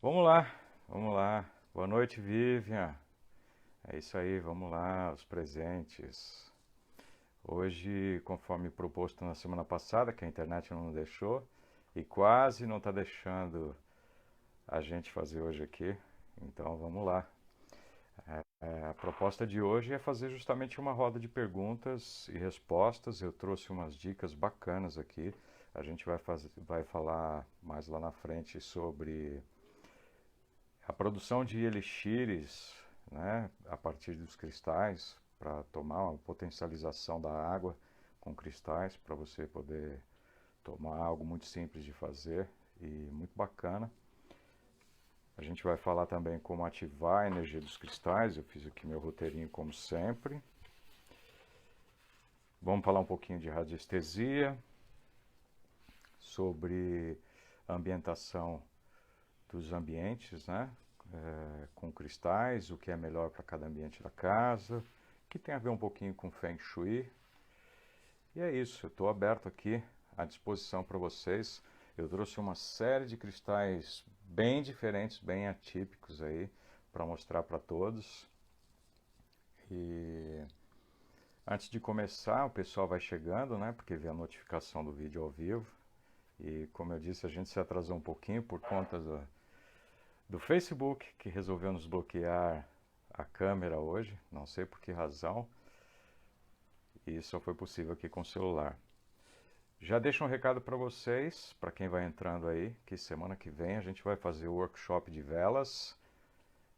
Vamos lá, vamos lá. Boa noite, Vivian. É isso aí, vamos lá, os presentes. Hoje, conforme proposto na semana passada, que a internet não deixou, e quase não está deixando a gente fazer hoje aqui, então vamos lá. A proposta de hoje é fazer justamente uma roda de perguntas e respostas. Eu trouxe umas dicas bacanas aqui. A gente vai falar mais lá na frente sobre a produção de elixires, né, a partir dos cristais, para tomar uma potencialização da água com cristais, para você poder tomar algo muito simples de fazer e muito bacana. A gente vai falar também como ativar a energia dos cristais. Eu fiz aqui meu roteirinho como sempre. Vamos falar um pouquinho de radiestesia, sobre a ambientação dos ambientes, né? Com cristais, o que é melhor para cada ambiente da casa, que tem a ver um pouquinho com Feng Shui. E é isso, eu estou aberto aqui à disposição para vocês. Eu trouxe uma série de cristais bem diferentes, bem atípicos aí, para mostrar para todos. E antes de começar, o pessoal vai chegando, né? Porque vê a notificação do vídeo ao vivo. E como eu disse, a gente se atrasou um pouquinho por conta do Facebook, que resolveu nos bloquear a câmera hoje, não sei por que razão, e só foi possível aqui com o celular. Já deixo um recado para vocês, para quem vai entrando aí, que semana que vem a gente vai fazer o workshop de velas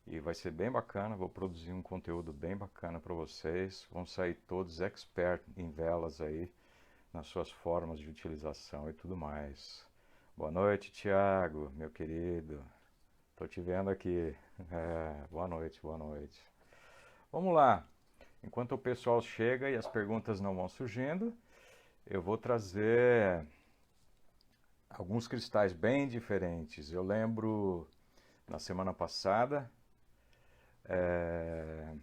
e vai ser bem bacana. Vou produzir um conteúdo bem bacana para vocês. Vão sair todos expert em velas aí, nas suas formas de utilização e tudo mais. Boa noite, Tiago, meu querido. Tô te vendo aqui. Boa noite, boa noite. Vamos lá. Enquanto o pessoal chega e as perguntas não vão surgindo, eu vou trazer alguns cristais bem diferentes. Eu lembro na semana passada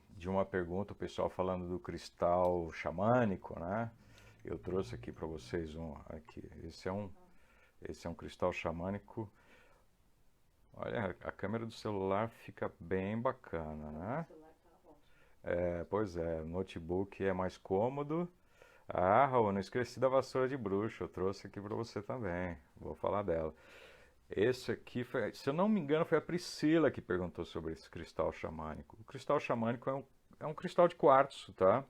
de uma pergunta, o pessoal falando do cristal xamânico, né? Eu trouxe aqui para vocês um aqui. Esse é um cristal xamânico. Olha, a câmera do celular fica bem bacana, né? Pois é, o notebook é mais cômodo. Ah, Raul, não esqueci da vassoura de bruxa, eu trouxe aqui para você também. Vou falar dela. Esse aqui, se eu não me engano, foi a Priscila que perguntou sobre esse cristal xamânico. O cristal xamânico é um cristal de quartzo, tá?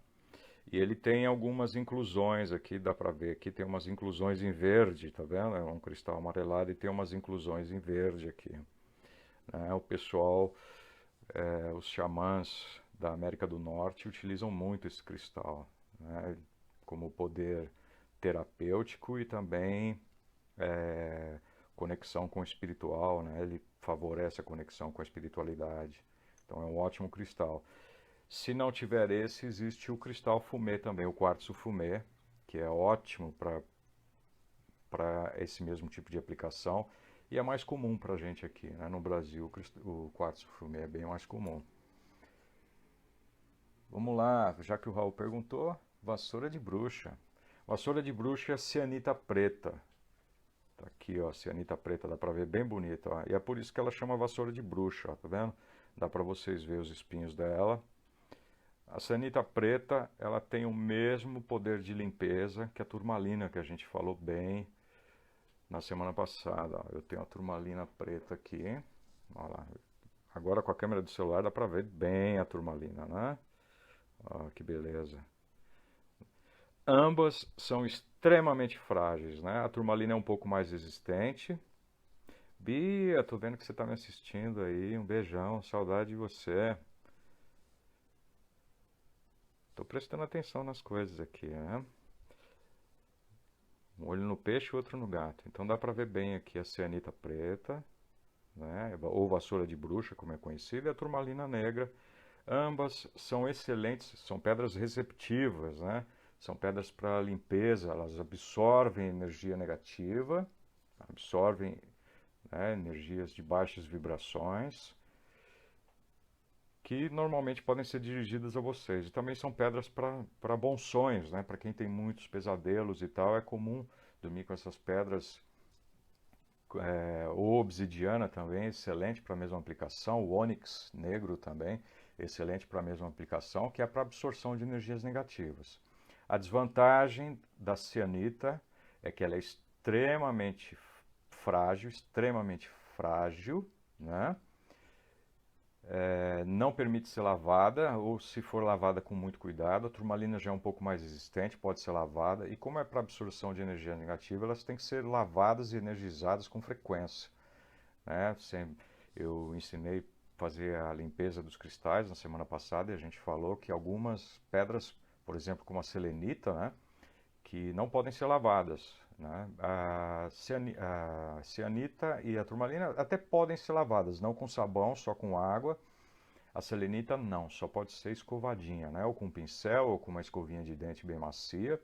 E ele tem algumas inclusões aqui, dá para ver aqui, tem umas inclusões em verde, tá vendo? É um cristal amarelado e tem umas inclusões em verde aqui, né? O pessoal, os xamãs da América do Norte utilizam muito esse cristal, né? Como poder terapêutico e também é, conexão com o espiritual, né? Ele favorece a conexão com a espiritualidade. Então é um ótimo cristal. Se não tiver esse, existe o cristal fumê também, o quartzo fumê, que é ótimo para esse mesmo tipo de aplicação e é mais comum para a gente aqui, né? No Brasil, o quartzo fumê é bem mais comum. Vamos lá, já que o Raul perguntou, vassoura de bruxa. Vassoura de bruxa é cianita preta. Tá aqui, ó, cianita preta, dá pra ver bem bonita, ó. E é por isso que ela chama vassoura de bruxa, ó, tá vendo? Dá pra vocês ver os espinhos dela. A cianita preta, ela tem o mesmo poder de limpeza que a turmalina, que a gente falou bem na semana passada, ó. Eu tenho a turmalina preta aqui, ó lá. Agora com a câmera do celular dá pra ver bem a turmalina, né? Ó, que beleza. Ambas são extremamente frágeis, né? A turmalina é um pouco mais resistente. Bia, tô vendo que você tá me assistindo aí. Um beijão, saudade de você. Tô prestando atenção nas coisas aqui, né? Um olho no peixe e outro no gato. Então dá pra ver bem aqui a cianita preta, né? Ou vassoura de bruxa, como é conhecida, e a turmalina negra. Ambas são excelentes, são pedras receptivas, né? São pedras para limpeza, elas absorvem energia negativa, absorvem, né, energias de baixas vibrações, que normalmente podem ser dirigidas a vocês. E também são pedras para bons sonhos, né? Para quem tem muitos pesadelos e tal, é comum dormir com essas pedras O obsidiana também, excelente para a mesma aplicação. O ônix negro também, excelente para a mesma aplicação, que é para absorção de energias negativas. A desvantagem da cianita é que ela é extremamente frágil, né? Não permite ser lavada, ou se for lavada com muito cuidado. A turmalina já é um pouco mais resistente, pode ser lavada. E como é para absorção de energia negativa, elas têm que ser lavadas e energizadas com frequência, né? Eu ensinei a fazer a limpeza dos cristais na semana passada e a gente falou que algumas pedras, por exemplo, como a selenita, né, que não podem ser lavadas, né? A cianita e a turmalina até podem ser lavadas, não com sabão, só com água. A selenita não, só pode ser escovadinha, né? Ou com um pincel, ou com uma escovinha de dente bem macia.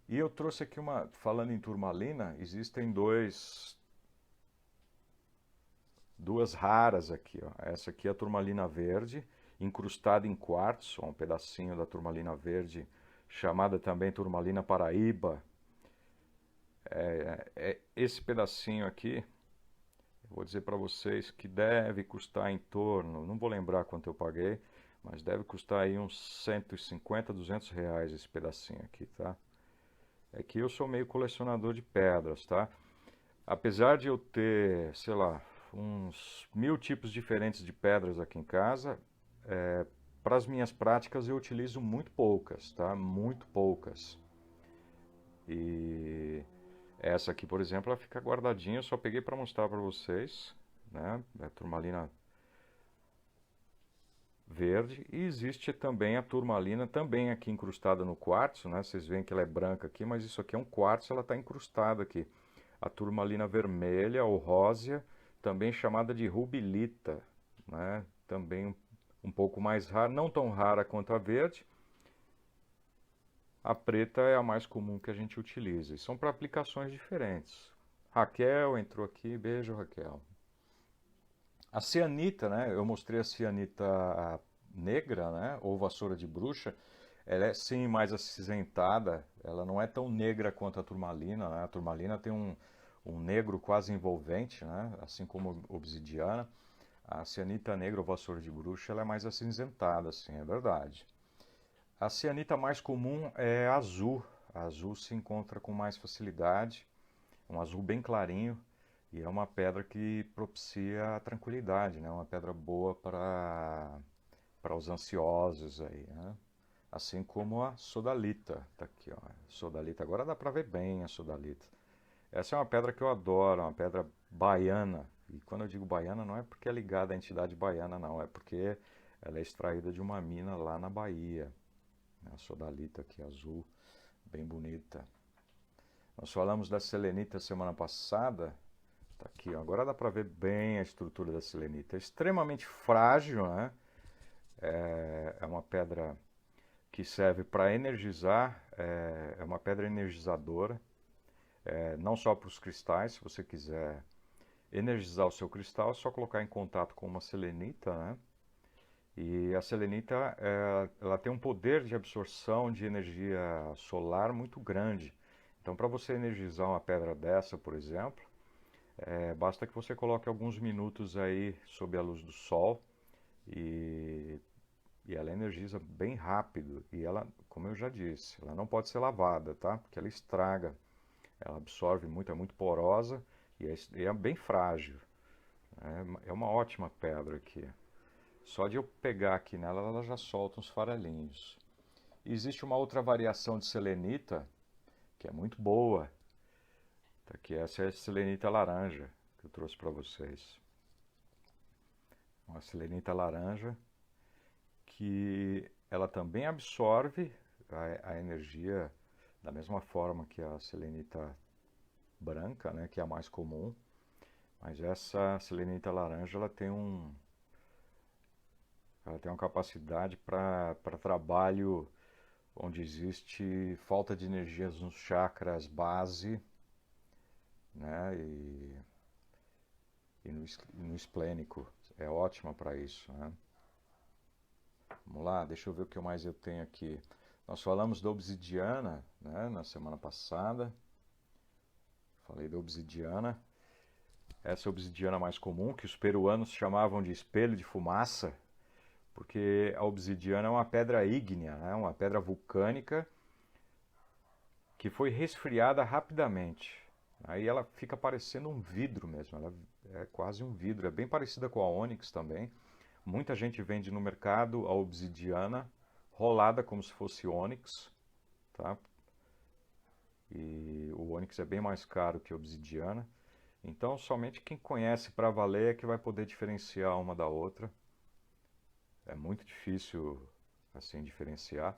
E eu trouxe aqui falando em turmalina, existem duas raras aqui, ó. Essa aqui é a turmalina verde, incrustada em quartzo, um pedacinho da turmalina verde, chamada também turmalina paraíba. Esse pedacinho aqui, vou dizer para vocês que deve custar em torno, não vou lembrar quanto eu paguei, mas deve custar aí uns 150, R$ 200 esse pedacinho aqui, tá? É que eu sou meio colecionador de pedras, tá? Apesar de eu ter, sei lá, uns 1000 tipos diferentes de pedras aqui em casa, para as minhas práticas eu utilizo muito poucas, tá? Muito poucas. E essa aqui, por exemplo, ela fica guardadinha, eu só peguei para mostrar para vocês, né? É a turmalina verde. E existe também a turmalina, também aqui incrustada no quartzo, né? Vocês veem que ela é branca aqui, mas isso aqui é um quartzo, ela está incrustada aqui. A turmalina vermelha ou rósea, também chamada de rubilita, né? Também um pouco mais rara, não tão rara quanto a verde. A preta é a mais comum que a gente utiliza. E são para aplicações diferentes. Raquel entrou aqui, beijo Raquel. A cianita, né? Eu mostrei a cianita negra, né? Ou vassoura de bruxa. Ela é sim mais acinzentada. Ela não é tão negra quanto a turmalina, né? A turmalina tem um negro quase envolvente, né? Assim como a obsidiana. A cianita negra ou vassoura de bruxa, ela é mais acinzentada, assim, é verdade. A cianita mais comum é a azul. A azul se encontra com mais facilidade, um azul bem clarinho, e é uma pedra que propicia a tranquilidade, né? Uma pedra boa para os ansiosos aí, né? Assim como a sodalita, tá aqui, ó. Sodalita, agora dá para ver bem a sodalita. Essa é uma pedra que eu adoro, uma pedra baiana. E quando eu digo baiana, não é porque é ligada à entidade baiana, não. É porque ela é extraída de uma mina lá na Bahia. A sodalita aqui azul, bem bonita. Nós falamos da selenita semana passada. Tá aqui, ó. Agora dá para ver bem a estrutura da selenita. É extremamente frágil, né? É uma pedra que serve para energizar, é uma pedra energizadora. Não só para os cristais, se você quiser energizar o seu cristal, é só colocar em contato com uma selenita, né? E a selenita, ela tem um poder de absorção de energia solar muito grande. Então, para você energizar uma pedra dessa, por exemplo, basta que você coloque alguns minutos aí sob a luz do sol e, e ela energiza bem rápido. E ela, como eu já disse, ela não pode ser lavada, tá? Porque ela estraga. Ela absorve muito, é muito porosa e é bem frágil. É uma ótima pedra aqui. Só de eu pegar aqui nela, ela já solta uns farelinhos. E existe uma outra variação de selenita, que é muito boa. Tá aqui, essa é a selenita laranja, que eu trouxe para vocês. Uma selenita laranja, que ela também absorve a energia da mesma forma que a selenita branca, né, que é a mais comum. Mas essa selenita laranja, ela tem uma capacidade para trabalho onde existe falta de energias nos chakras base, né, e no esplênico. É ótima para isso, né? Vamos lá, deixa eu ver o que mais eu tenho aqui. Nós falamos da obsidiana, né, na semana passada. Falei da obsidiana. Essa é a obsidiana mais comum, que os peruanos chamavam de espelho de fumaça, porque a obsidiana é uma pedra ígnea, né? Uma pedra vulcânica que foi resfriada rapidamente. Aí ela fica parecendo um vidro mesmo, ela é quase um vidro, é bem parecida com a ônix também. Muita gente vende no mercado a obsidiana rolada como se fosse ônix, tá? E o ônix é bem mais caro que a obsidiana. Então, somente quem conhece para valer é que vai poder diferenciar uma da outra. É muito difícil assim diferenciar.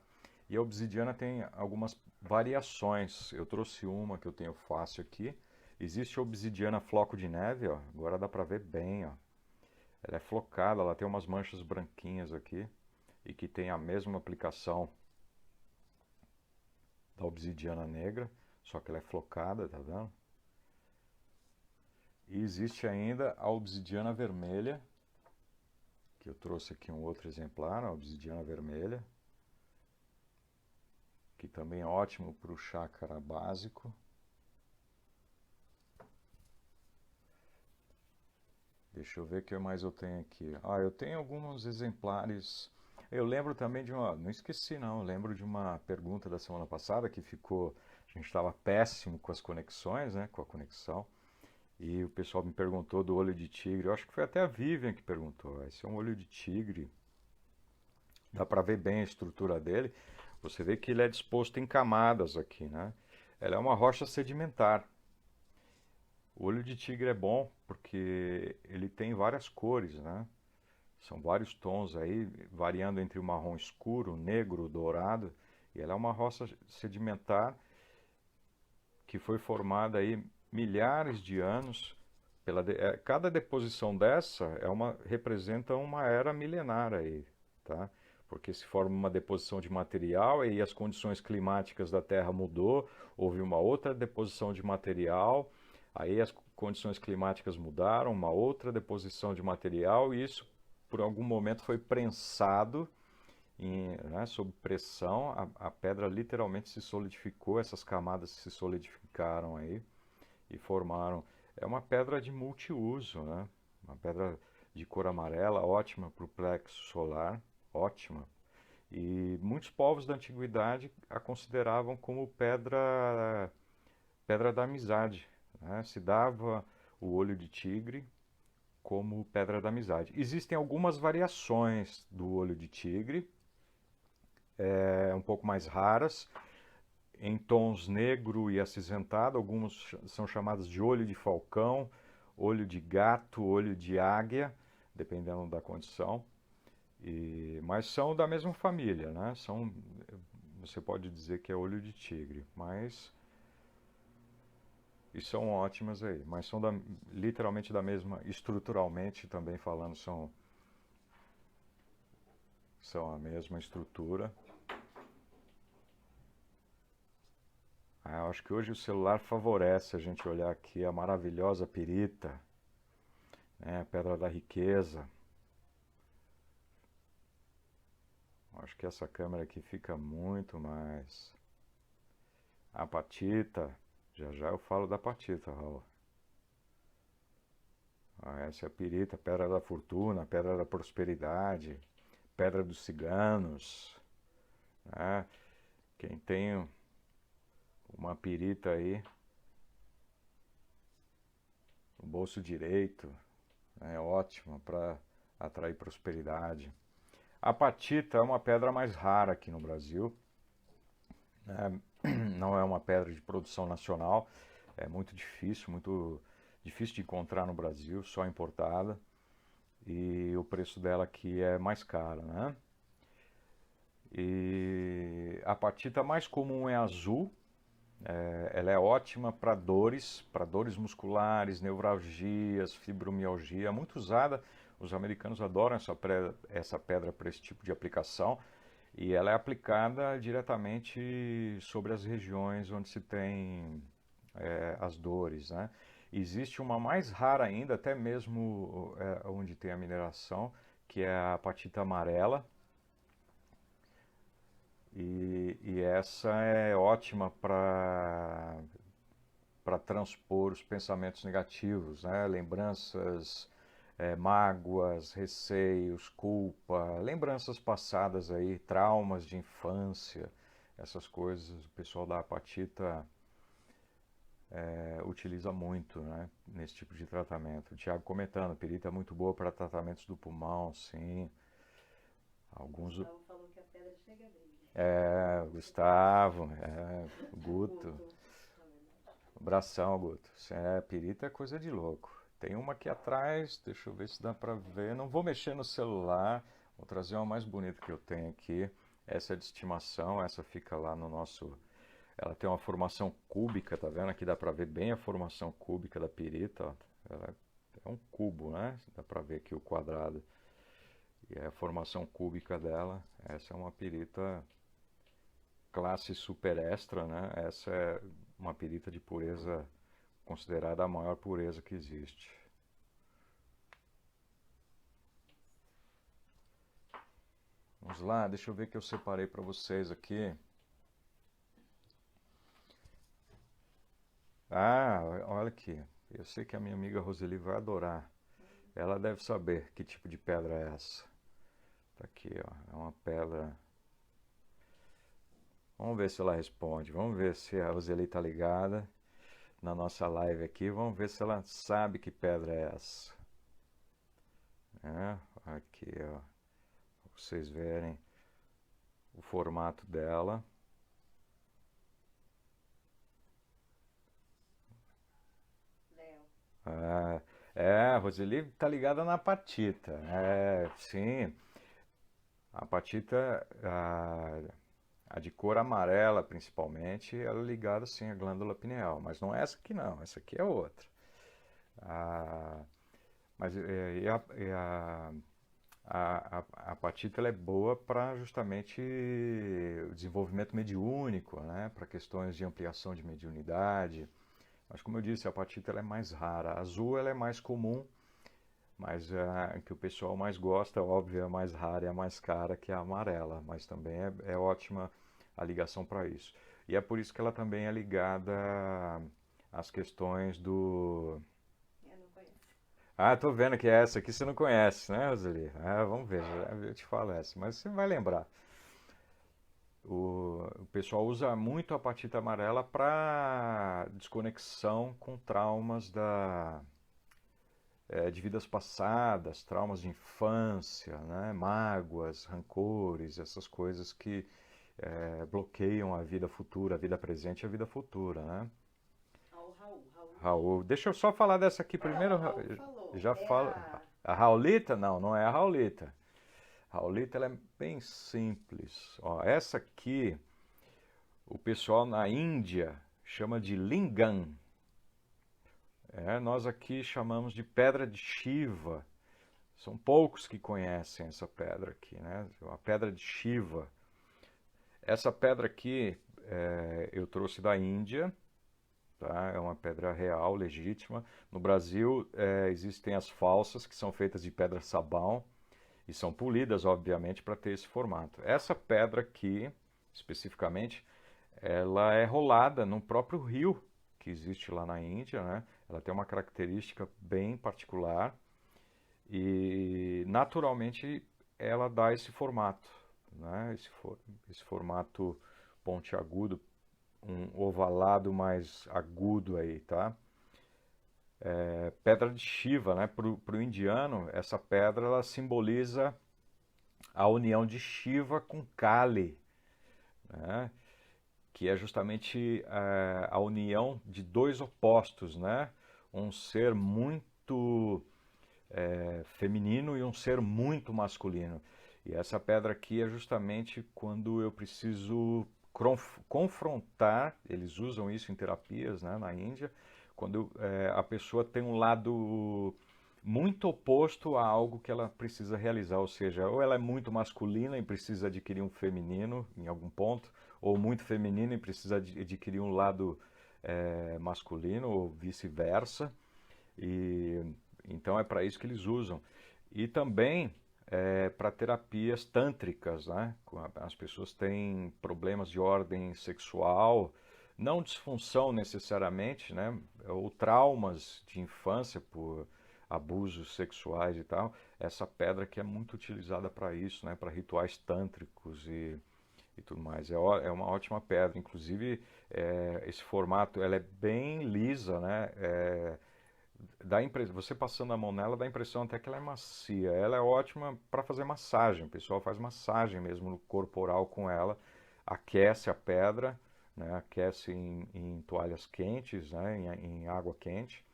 E a obsidiana tem algumas variações. Eu trouxe uma que eu tenho fácil aqui. Existe a obsidiana floco de neve, ó. Agora dá para ver bem, ó. Ela é flocada, ela tem umas manchas branquinhas aqui e que tem a mesma aplicação da obsidiana negra, só que ela é flocada, tá vendo? E existe ainda a obsidiana vermelha, que eu trouxe aqui um outro exemplar, a obsidiana vermelha, que também é ótimo para o chácara básico. Deixa eu ver o que mais eu tenho aqui. Ah, eu tenho alguns exemplares. Eu lembro também de uma. Não esqueci, não. Eu lembro de uma pergunta da semana passada que ficou. A gente estava péssimo com as conexões, né? Com a conexão. E o pessoal me perguntou do olho de tigre. Eu acho que foi até a Vivian que perguntou. Esse é um olho de tigre. Dá para ver bem a estrutura dele. Você vê que ele é disposto em camadas aqui, né? Ela é uma rocha sedimentar. O olho de tigre é bom porque ele tem várias cores, né? São vários tons aí, variando entre o marrom escuro, negro, dourado. E ela é uma rocha sedimentar que foi formada aí milhares de anos. Cada deposição dessa representa uma era milenar aí, tá? Porque se forma uma deposição de material e as condições climáticas da Terra mudou, houve uma outra deposição de material, aí as condições climáticas mudaram, uma outra deposição de material e isso por algum momento foi prensado né, sob pressão, a pedra literalmente se solidificou, essas camadas se solidificaram aí e formaram. É uma pedra de multiuso, né? Uma pedra de cor amarela, ótima para o plexo solar, ótima. E muitos povos da antiguidade a consideravam como pedra da amizade, né? Se dava o olho de tigre como pedra da amizade. Existem algumas variações do olho de tigre, um pouco mais raras, em tons negro e acinzentado. Alguns são chamados de olho de falcão, olho de gato, olho de águia, dependendo da condição. Mas são da mesma família, né? Você pode dizer que é olho de tigre, mas e são ótimas aí, mas são literalmente da mesma, estruturalmente também falando, são a mesma estrutura. Eu acho que hoje o celular favorece a gente olhar aqui a maravilhosa pirita, né, a pedra da riqueza. Acho que essa câmera aqui fica muito mais. A apatita, já já eu falo da apatita, Raul. Essa é a pirita, pedra da fortuna, pedra da prosperidade, pedra dos ciganos, né? Quem tem uma pirita aí no bolso direito, é ótima para atrair prosperidade. A apatita é uma pedra mais rara aqui no Brasil, né? Não é uma pedra de produção nacional, é muito difícil de encontrar no Brasil, só importada, e o preço dela aqui é mais caro, né? E a apatita mais comum é azul. Ela é ótima para dores musculares, neuralgias, fibromialgia, muito usada. Os americanos adoram essa pedra para esse tipo de aplicação e ela é aplicada diretamente sobre as regiões onde se tem as dores, né? Existe uma mais rara ainda, até mesmo onde tem a mineração, que é a apatita amarela. E essa é ótima para para transpor os pensamentos negativos, né? Lembranças, mágoas, receios, culpa, lembranças passadas aí, traumas de infância, essas coisas o pessoal da apatita utiliza muito, né, nesse tipo de tratamento. O Thiago comentando, pirita é muito boa para tratamentos do pulmão, sim. Alguns. O Gustavo falou que a pedra chega a brilho. Gustavo, o Guto. Guto, na verdade. Abração, Guto. Pirita é coisa de louco. Tem uma aqui atrás, deixa eu ver se dá pra ver. Não vou mexer no celular, vou trazer uma mais bonita que eu tenho aqui. Essa é de estimação, essa fica lá no nosso. Ela tem uma formação cúbica, tá vendo? Aqui dá pra ver bem a formação cúbica da pirita, ó. Ela é um cubo, né? Dá pra ver aqui o quadrado. E é a formação cúbica dela. Essa é uma pirita classe super extra, né? Essa é uma pirita de pureza considerada a maior pureza que existe. Vamos lá, deixa eu ver que eu separei para vocês aqui. Olha aqui. Eu sei que a minha amiga Roseli vai adorar. Ela deve saber que tipo de pedra é essa. Tá aqui, ó. É uma pedra. Vamos ver se ela responde. Vamos ver se a Roseli tá ligada na nossa live aqui. Vamos ver se ela sabe que pedra é essa. Aqui, ó. Pra vocês verem o formato dela. Léo. A Roseli tá ligada na apatita. Sim. A apatita, a de cor amarela principalmente, ela é ligada sim à glândula pineal. Mas não é essa aqui não, essa aqui é outra. Mas a apatita ela é boa para justamente o desenvolvimento mediúnico, né? Para questões de ampliação de mediunidade. Mas como eu disse, a apatita ela é mais rara. A azul ela é mais comum, mas a que o pessoal mais gosta, óbvio, é a mais rara e a mais cara que a amarela. Mas também é ótima a ligação para isso. E é por isso que ela também é ligada às questões do... Eu não conheço. Tô vendo que essa aqui você não conhece, né, Roseli? Vamos ver, eu te falo essa, mas você vai lembrar. O pessoal usa muito a apatita amarela para desconexão com traumas de vidas passadas, traumas de infância, né? Mágoas, rancores, essas coisas que bloqueiam a vida futura, a vida presente e a vida futura, né? O Raul. Raul, deixa eu só falar dessa aqui primeiro. Não, o Raul falou. Já falo. A Raulita? Não, não é a Raulita. A Raulita ela é bem simples. Ó, essa aqui, o pessoal na Índia chama de lingam. Nós aqui chamamos de pedra de Shiva. São poucos que conhecem essa pedra aqui, né? A pedra de Shiva. Essa pedra aqui eu trouxe da Índia. Tá? É uma pedra real, legítima. No Brasil existem as falsas, que são feitas de pedra sabão e são polidas, obviamente, para ter esse formato. Essa pedra aqui, especificamente, ela é rolada no próprio rio que existe lá na Índia, né? Ela tem uma característica bem particular e, naturalmente, ela dá esse formato, né? Esse formato pontiagudo, um ovalado mais agudo aí, tá? Pedra de Shiva, né? Para o indiano, essa pedra ela simboliza a união de Shiva com Kali, né? Que é justamente a união de dois opostos, né? Um ser muito feminino e um ser muito masculino. E essa pedra aqui é justamente quando eu preciso confrontar, eles usam isso em terapias, né, na Índia, quando a pessoa tem um lado muito oposto a algo que ela precisa realizar, ou seja, ou ela é muito masculina e precisa adquirir um feminino em algum ponto, ou muito feminina e precisa adquirir um lado masculino, ou vice-versa. E então é para isso que eles usam. E também para terapias tântricas, né? As pessoas têm problemas de ordem sexual, não disfunção necessariamente, né? Ou traumas de infância por abusos sexuais e tal. Essa pedra que é muito utilizada para isso, né? Para rituais tântricos e tudo mais. É uma ótima pedra. Inclusive, esse formato, ela é bem lisa, né? Você passando a mão nela dá a impressão até que ela é macia. Ela é ótima para fazer massagem. O pessoal faz massagem mesmo no corporal com ela. Aquece a pedra, né? Aquece em toalhas quentes, né? Em água quente.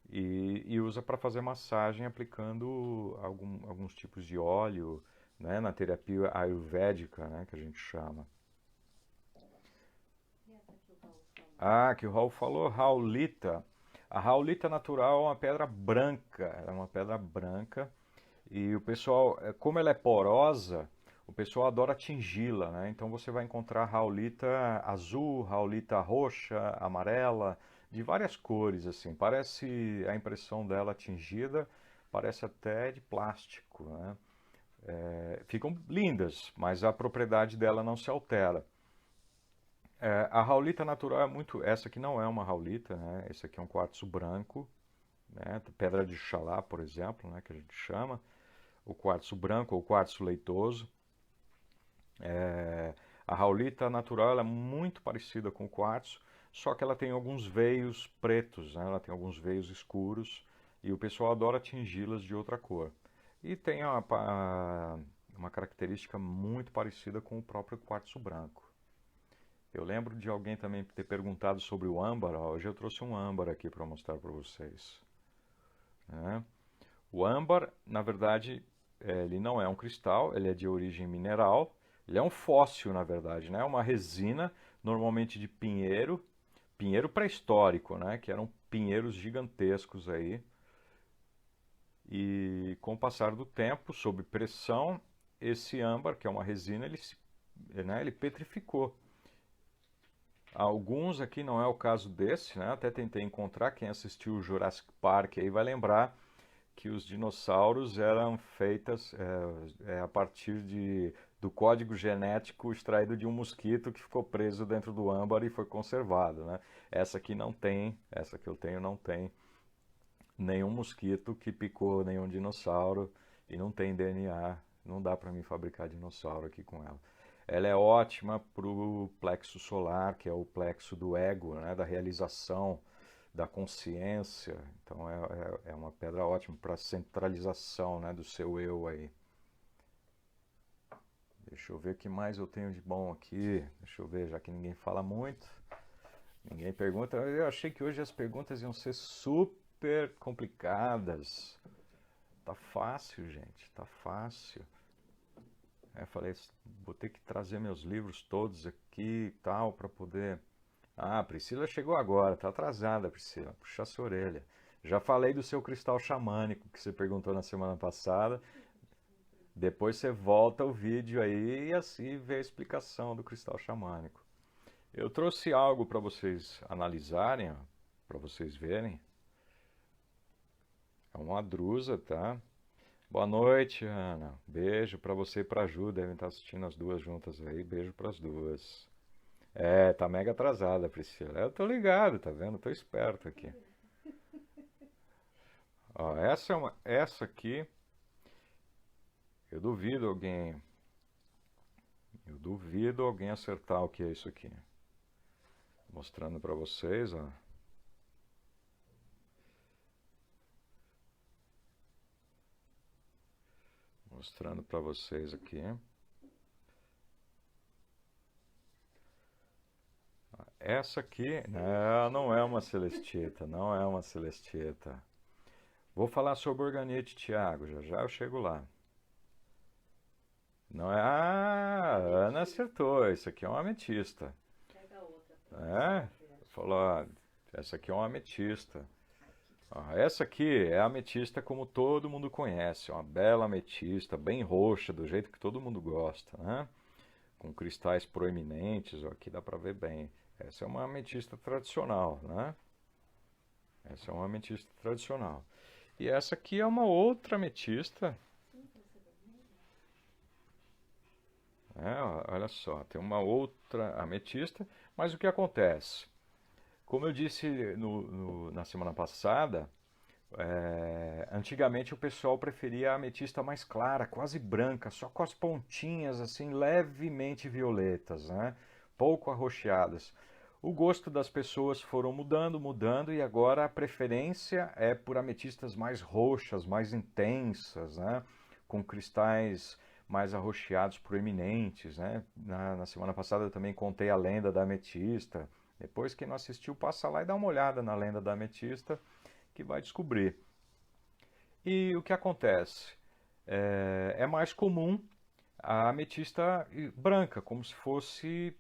E usa para fazer massagem aplicando alguns tipos de óleo, né? Na terapia ayurvédica, né? Que a gente chama. E essa aqui o Raul falou? Ah, que o Raul falou, raulita. A raulita natural é uma pedra branca, ela é uma pedra branca e o pessoal, como ela é porosa, o pessoal adora tingi-la, né? Então você vai encontrar raulita azul, raulita roxa, amarela, de várias cores assim. Parece a impressão dela tingida, parece até de plástico, né? Ficam lindas, mas a propriedade dela não se altera. A raulita natural é muito. Essa aqui não é uma raulita, né? Esse aqui é um quartzo branco, né? Pedra de Xalá, por exemplo, né? Que a gente chama. O quartzo branco ou quartzo leitoso. A raulita natural ela é muito parecida com o quartzo, só que ela tem alguns veios pretos, né? Ela tem alguns veios escuros e o pessoal adora tingi-las de outra cor. E tem uma característica muito parecida com o próprio quartzo branco. Eu lembro de alguém também ter perguntado sobre o âmbar. Hoje eu trouxe um âmbar aqui para mostrar para vocês, né? O âmbar, na verdade, ele não é um cristal, ele é de origem mineral. Ele é um fóssil, na verdade, né? Uma resina, normalmente de pinheiro, pinheiro pré-histórico, né? Que eram pinheiros gigantescos aí. E com o passar do tempo, sob pressão, esse âmbar, que é uma resina, ele petrificou. Alguns aqui não é o caso desse, né? Até tentei encontrar, quem assistiu o Jurassic Park aí vai lembrar que os dinossauros eram feitas a partir do código genético extraído de um mosquito que ficou preso dentro do âmbar e foi conservado, né? Essa aqui não tem, essa que eu tenho não tem nenhum mosquito que picou nenhum dinossauro e não tem DNA, não dá para mim fabricar dinossauro aqui com ela. Ela é ótima para o plexo solar, que é o plexo do ego, né, da realização, da consciência. Então é uma pedra ótima para centralização, né, do seu eu aí. Deixa eu ver o que mais eu tenho de bom aqui. Deixa eu ver, já que ninguém fala muito, ninguém pergunta. Eu achei que hoje as perguntas iam ser super complicadas. Tá fácil, gente, tá fácil. Falei, vou ter que trazer meus livros todos aqui e tal para poder. Ah, a Priscila chegou agora, tá atrasada, Priscila. Puxa sua orelha. Já falei do seu cristal xamânico que você perguntou na semana passada. Depois você volta o vídeo aí e assim vê a explicação do cristal xamânico. Eu trouxe algo para vocês analisarem, para vocês verem. É uma drusa, tá? Boa noite, Ana. Beijo para você e para a Ju. Devem estar assistindo as duas juntas aí. Beijo para as duas. Tá mega atrasada, Priscila. Eu tô ligado, tá vendo? Tô esperto aqui. Ó, essa aqui, eu duvido alguém acertar o que é isso aqui. Mostrando para vocês, ó. Mostrando para vocês aqui. Essa aqui, não é uma celestita, não é uma celestita. Vou falar sobre organete, Tiago, já já eu chego lá. Não é. Ah, a Ana acertou, isso aqui é uma ametista. Pega a outra. Falou, essa aqui é uma ametista. Essa aqui é a ametista como todo mundo conhece, uma bela ametista, bem roxa, do jeito que todo mundo gosta, né? Com cristais proeminentes, ó, aqui dá para ver bem. Essa é uma ametista tradicional, né? Essa é uma ametista tradicional. E essa aqui é uma outra ametista. Olha só, tem uma outra ametista, mas o que acontece? Como eu disse na semana passada, antigamente o pessoal preferia a ametista mais clara, quase branca, só com as pontinhas assim levemente violetas, né? Pouco arroxeadas. O gosto das pessoas foram mudando, mudando, e agora a preferência é por ametistas mais roxas, mais intensas, né? Com cristais mais arroxeados, proeminentes, né? Na semana passada eu também contei a lenda da ametista. Depois, quem não assistiu, passa lá e dá uma olhada na lenda da ametista, que vai descobrir. E o que acontece? É mais comum a ametista branca, como se fosse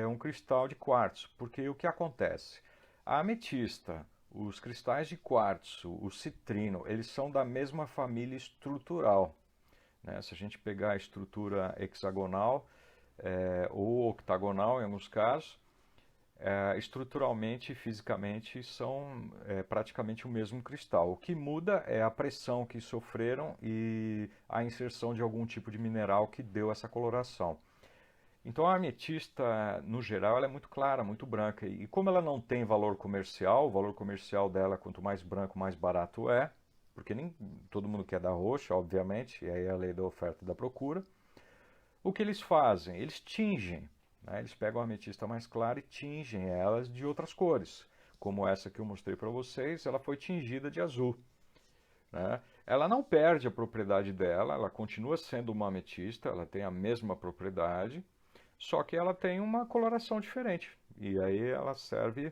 um cristal de quartzo. Porque o que acontece? A ametista, os cristais de quartzo, o citrino, eles são da mesma família estrutural, né? Se a gente pegar a estrutura hexagonal ou octagonal em alguns casos, estruturalmente e fisicamente são praticamente o mesmo cristal. O que muda é a pressão que sofreram e a inserção de algum tipo de mineral que deu essa coloração. Então a ametista, no geral, ela é muito clara, muito branca. E como ela não tem valor comercial, o valor comercial dela, quanto mais branco, mais barato é, porque nem todo mundo quer dar roxa, obviamente, e aí é a lei da oferta e da procura. O que eles fazem? Eles tingem, né? Eles pegam a ametista mais clara e tingem elas de outras cores. Como essa que eu mostrei para vocês, ela foi tingida de azul, né? Ela não perde a propriedade dela, ela continua sendo uma ametista, ela tem a mesma propriedade, só que ela tem uma coloração diferente. E aí ela serve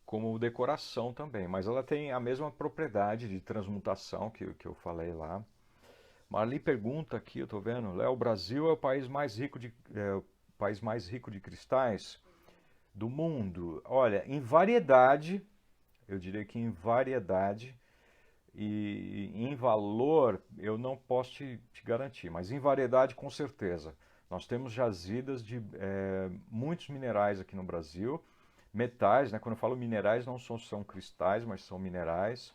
como decoração também, mas ela tem a mesma propriedade de transmutação que eu falei lá. Marli pergunta aqui, eu estou vendo, Léo, o Brasil é o país mais rico de cristais do mundo. Olha, em variedade, eu diria que em variedade, e em valor eu não posso te garantir, mas em variedade com certeza. Nós temos jazidas de muitos minerais aqui no Brasil, metais, né? Quando eu falo minerais não são cristais, mas são minerais.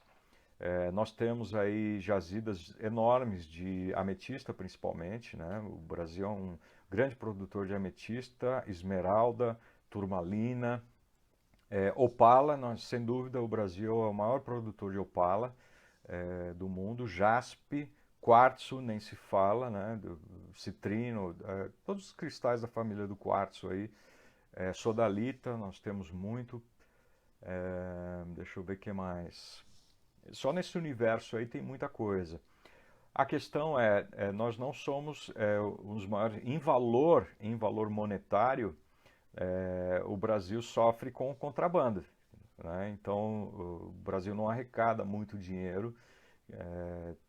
Nós temos aí jazidas enormes de ametista, principalmente, né? O Brasil é um grande produtor de ametista, esmeralda, turmalina, opala. Sem dúvida, o Brasil é o maior produtor de opala do mundo. Jaspe, quartzo, nem se fala, né? Citrino, todos os cristais da família do quartzo aí. Sodalita, nós temos muito. Deixa eu ver o que mais. Só nesse universo aí tem muita coisa. A questão nós não somos os maiores em valor monetário, o Brasil sofre com contrabando, né? Então o Brasil não arrecada muito dinheiro.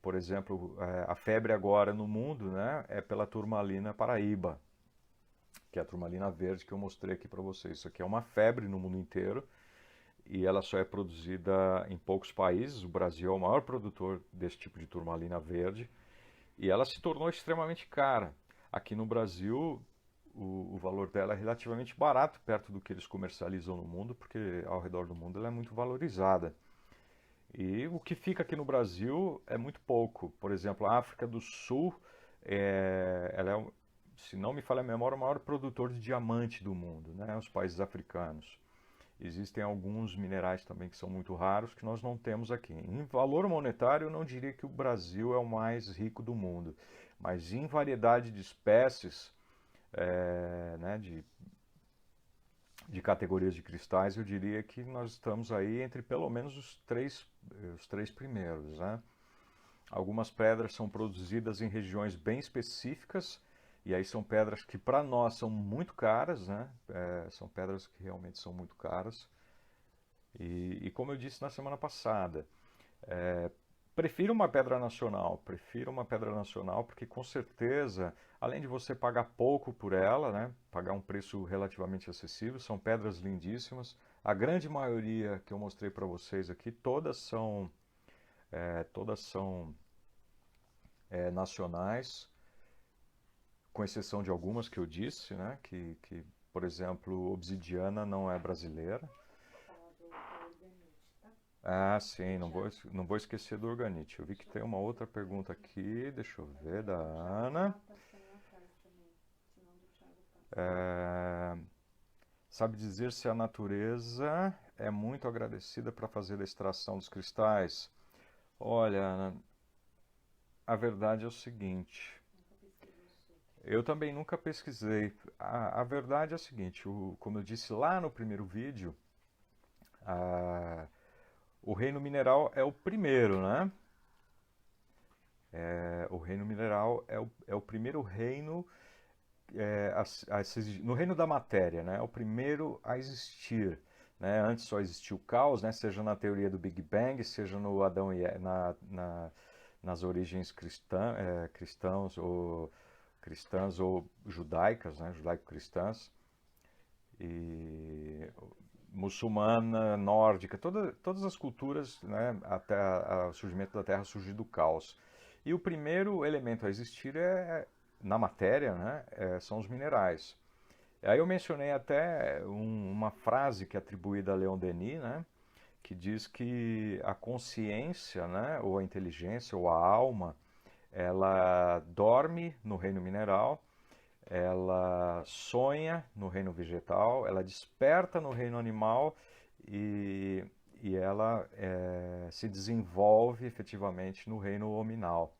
Por exemplo, a febre agora no mundo, né, é pela turmalina paraíba, que é a turmalina verde que eu mostrei aqui para vocês. Isso aqui é uma febre no mundo inteiro e ela só é produzida em poucos países. O Brasil é o maior produtor desse tipo de turmalina verde e ela se tornou extremamente cara. Aqui no Brasil, o valor dela é relativamente barato perto do que eles comercializam no mundo, porque ao redor do mundo ela é muito valorizada. E o que fica aqui no Brasil é muito pouco. Por exemplo, a África do Sul, ela é, se não me falha a memória, o maior produtor de diamante do mundo, né? Os países africanos. Existem alguns minerais também que são muito raros que nós não temos aqui. Em valor monetário, eu não diria que o Brasil é o mais rico do mundo, mas em variedade de espécies, né, de categorias de cristais, eu diria que nós estamos aí entre pelo menos os três primeiros, né? Algumas pedras são produzidas em regiões bem específicas, e aí são pedras que para nós são muito caras, né? São pedras que realmente são muito caras. E como eu disse na semana passada, prefiro uma pedra nacional, porque com certeza, além de você pagar pouco por ela, né, pagar um preço relativamente acessível, são pedras lindíssimas. A grande maioria que eu mostrei para vocês aqui, todas são nacionais, com exceção de algumas que eu disse, né, por exemplo, obsidiana não é brasileira. Falar do eudenite, tá? Ah, sim, não vou, Tiago, não vou esquecer do organite. Eu vi que deixa eu tem uma ver outra se pergunta aqui. aqui, deixa eu ver, da O Tiago Ana. tá aparecendo lá atrás também. Senão do Tiago passa. É, sabe dizer se a natureza é muito agradecida para fazer a extração dos cristais? Olha, Ana, a verdade é o seguinte. Nunca pesquisou sobre. Eu também nunca pesquisei. A verdade é o seguinte, como eu disse lá no primeiro vídeo, a- o reino mineral é o primeiro, né? O reino mineral é o primeiro reino no reino da matéria, né? É o primeiro a existir. Né? Antes só existia o caos, né? Seja na teoria do Big Bang, seja no Adão e nas origens cristãs ou judaicas, né? Judaico-cristãs e muçulmana, nórdica, todas as culturas, né, até o surgimento da Terra surgiu do caos. E o primeiro elemento a existir na matéria, né, são os minerais. Aí eu mencionei até uma frase que é atribuída a Leon Denis, né, que diz que a consciência, né, ou a inteligência, ou a alma, ela dorme no reino mineral, ela sonha no reino vegetal, ela desperta no reino animal e, e ela se desenvolve efetivamente no reino hominal.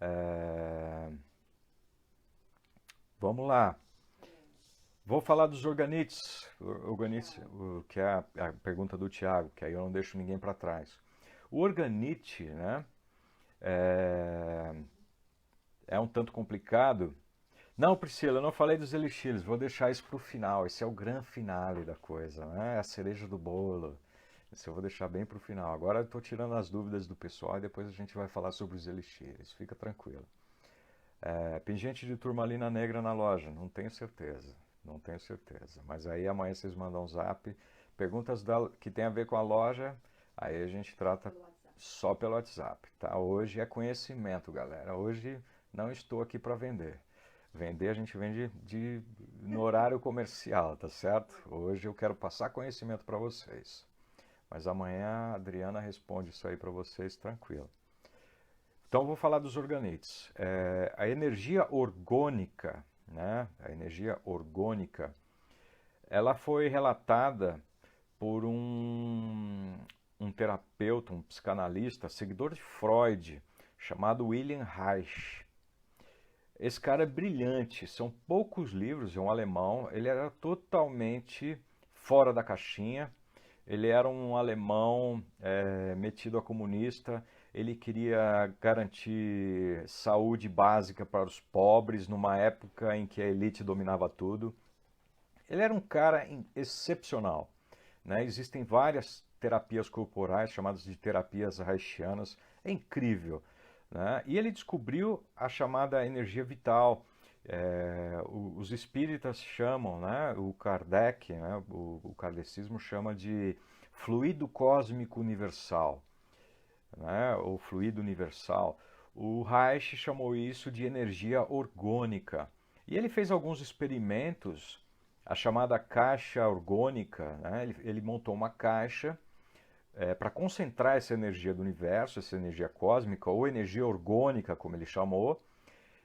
É, vamos lá. Vou falar dos organites, Tiago. que é a pergunta do Tiago, que aí eu não deixo ninguém para trás. O organite, né, é, é um tanto complicado. Não, Priscila, eu não falei dos elixires, vou deixar isso para o final. Esse é o grande finale da coisa, né? É a cereja do bolo. Esse eu vou deixar bem para o final. Agora eu estou tirando as dúvidas do pessoal e depois a gente vai falar sobre os elixires. Fica tranquilo. Pingente de turmalina negra na loja? Não tenho certeza. Não tenho certeza. Mas aí amanhã vocês mandam um zap. Perguntas que tem a ver com a loja, aí a gente trata Pelo WhatsApp. só pelo WhatsApp, tá? Hoje é conhecimento, galera. Hoje não estou aqui para vender. Vender a gente vende no horário comercial, tá certo? Hoje eu quero passar conhecimento para vocês. Mas amanhã a Adriana responde isso aí para vocês tranquilo. Então vou falar dos organetes. A energia orgônica, né? A energia orgônica, ela foi relatada por um terapeuta, um psicanalista, seguidor de Freud, chamado William Reich. Esse cara é brilhante, são poucos livros, é um alemão, ele era totalmente fora da caixinha, ele era um alemão metido a comunista, ele queria garantir saúde básica para os pobres numa época em que a elite dominava tudo. Ele era um cara excepcional. Né? Existem várias terapias corporais, chamadas de terapias reichianas. É incrível. Né? E ele descobriu a chamada energia vital. Os espíritas chamam, né? O Kardec, né? O kardecismo chama de fluido cósmico universal, né? Ou fluido universal. O Reich chamou isso de energia orgônica. E ele fez alguns experimentos, a chamada caixa orgônica, né? Ele montou uma caixa para concentrar essa energia do universo, essa energia cósmica, ou energia orgânica, como ele chamou,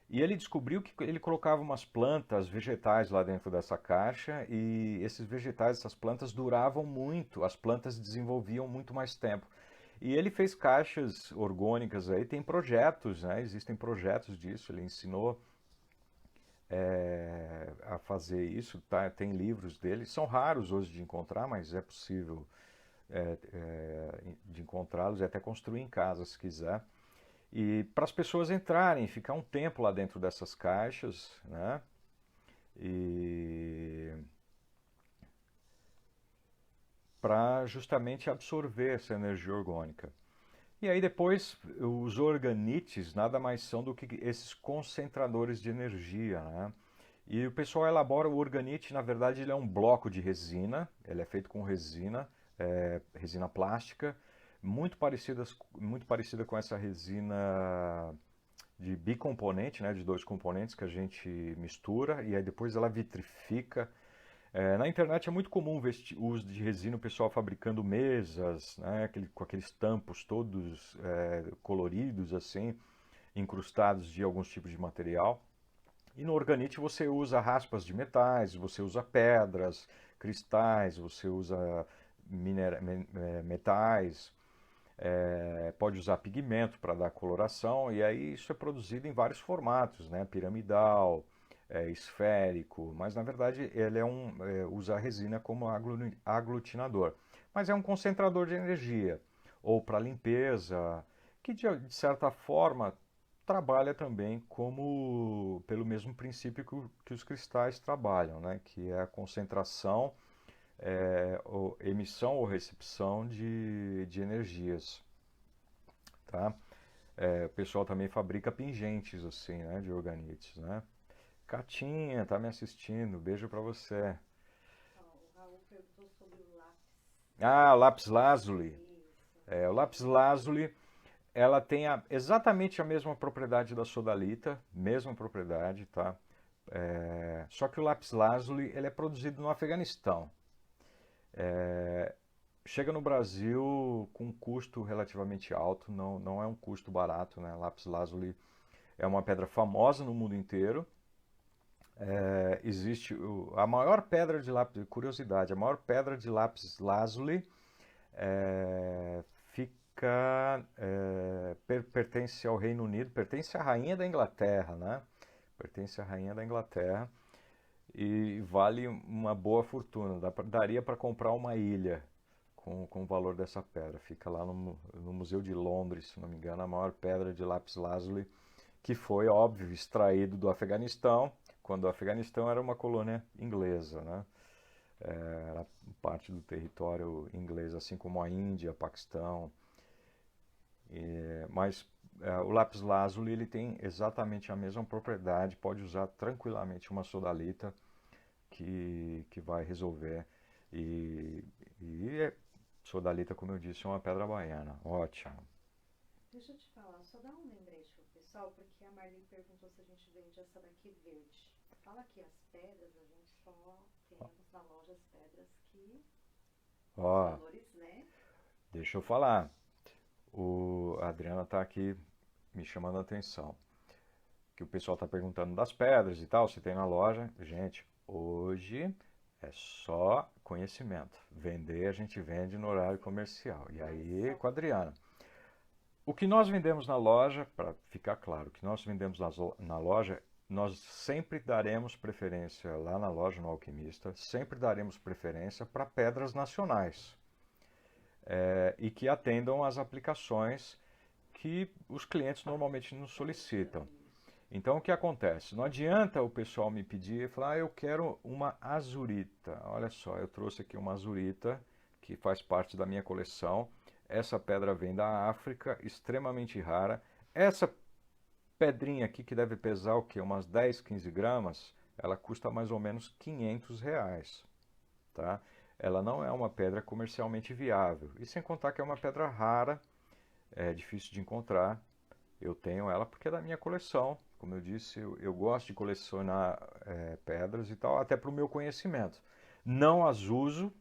e ele descobriu que ele colocava umas plantas vegetais lá dentro dessa caixa, e esses vegetais, essas plantas duravam muito, as plantas desenvolviam muito mais tempo. E ele fez caixas orgânicas aí, tem projetos, né? Existem projetos disso, ele ensinou a fazer isso, tá? Tem livros dele, são raros hoje de encontrar, mas é possível de encontrá-los e até construir em casa se quiser. E para as pessoas entrarem, ficar um tempo lá dentro dessas caixas, né? E para justamente absorver essa energia orgânica. E aí depois os organites nada mais são do que esses concentradores de energia, né? E o pessoal elabora o organite, na verdade ele é um bloco de resina, ele é feito com resina, resina plástica, muito parecida com essa resina de bicomponente, né, de dois componentes que a gente mistura e aí depois ela vitrifica. Na internet é muito comum ver o uso de resina, o pessoal fabricando mesas, né, com aqueles tampos todos coloridos assim, incrustados de alguns tipos de material. E no organite você usa raspas de metais, você usa pedras, cristais, você usa metais, pode usar pigmento para dar coloração, e aí isso é produzido em vários formatos, né? Piramidal, esférico, mas na verdade ele usa a resina como aglutinador. Mas é um concentrador de energia, ou para limpeza, que de certa forma trabalha também como pelo mesmo princípio que os cristais trabalham, né? Que é a concentração, ou emissão ou recepção de energias, tá? O pessoal também fabrica pingentes assim, né? De organites, né? Catinha, tá me assistindo? Beijo pra você. Ó, o Raul perguntou sobre o lápis. Ah, lápis lazuli. Isso. O lápis lazuli, ela tem exatamente a mesma propriedade da sodalita, mesma propriedade, tá? Só que o lápis lazuli ele é produzido no Afeganistão. Chega no Brasil com um custo relativamente alto, não é um custo barato, né? Lápis lazuli é uma pedra famosa no mundo inteiro. Existe a maior pedra de lápis, curiosidade, a maior pedra de lápis lazuli pertence ao Reino Unido, pertence à rainha da Inglaterra, né? Pertence à rainha da Inglaterra e vale uma boa fortuna. Daria para comprar uma ilha com o valor dessa pedra. Fica lá no Museu de Londres, se não me engano, a maior pedra de lápis lazuli, que foi, óbvio, extraído do Afeganistão, quando o Afeganistão era uma colônia inglesa, né? Era parte do território inglês, assim como a Índia, Paquistão. Mas o lápis lazuli ele tem exatamente a mesma propriedade, pode usar tranquilamente uma sodalita que vai resolver. E sodalita, como eu disse, é uma pedra baiana, ótimo. Deixa eu te falar, só dá um lembrete pro pessoal, porque a Marli perguntou se a gente vende essa daqui verde. Fala que as pedras, a gente só temos na loja as pedras que os Ó, valores, né? deixa eu falar. A Adriana está aqui me chamando a atenção. Que o pessoal está perguntando das pedras e tal, se tem na loja. Gente, hoje é só conhecimento. Vender, a gente vende no horário comercial. E aí, com a Adriana. O que nós vendemos na loja, para ficar claro, o que nós vendemos na loja, nós sempre daremos preferência lá na loja, no Alquimista, sempre daremos preferência para pedras nacionais. E que atendam às aplicações que os clientes normalmente nos solicitam. Então o que acontece? Não adianta o pessoal me pedir e falar, eu quero uma azurita. Olha só, eu trouxe aqui uma azurita que faz parte da minha coleção. Essa pedra vem da África, extremamente rara. Essa pedrinha aqui, que deve pesar o quê? Umas 10, 15 gramas, ela custa mais ou menos R$ 500, tá? Ela não é uma pedra comercialmente viável. E sem contar que é uma pedra rara, é difícil de encontrar. Eu tenho ela porque é da minha coleção. Como eu disse, eu gosto de colecionar pedras e tal, até para o meu conhecimento. Não as uso,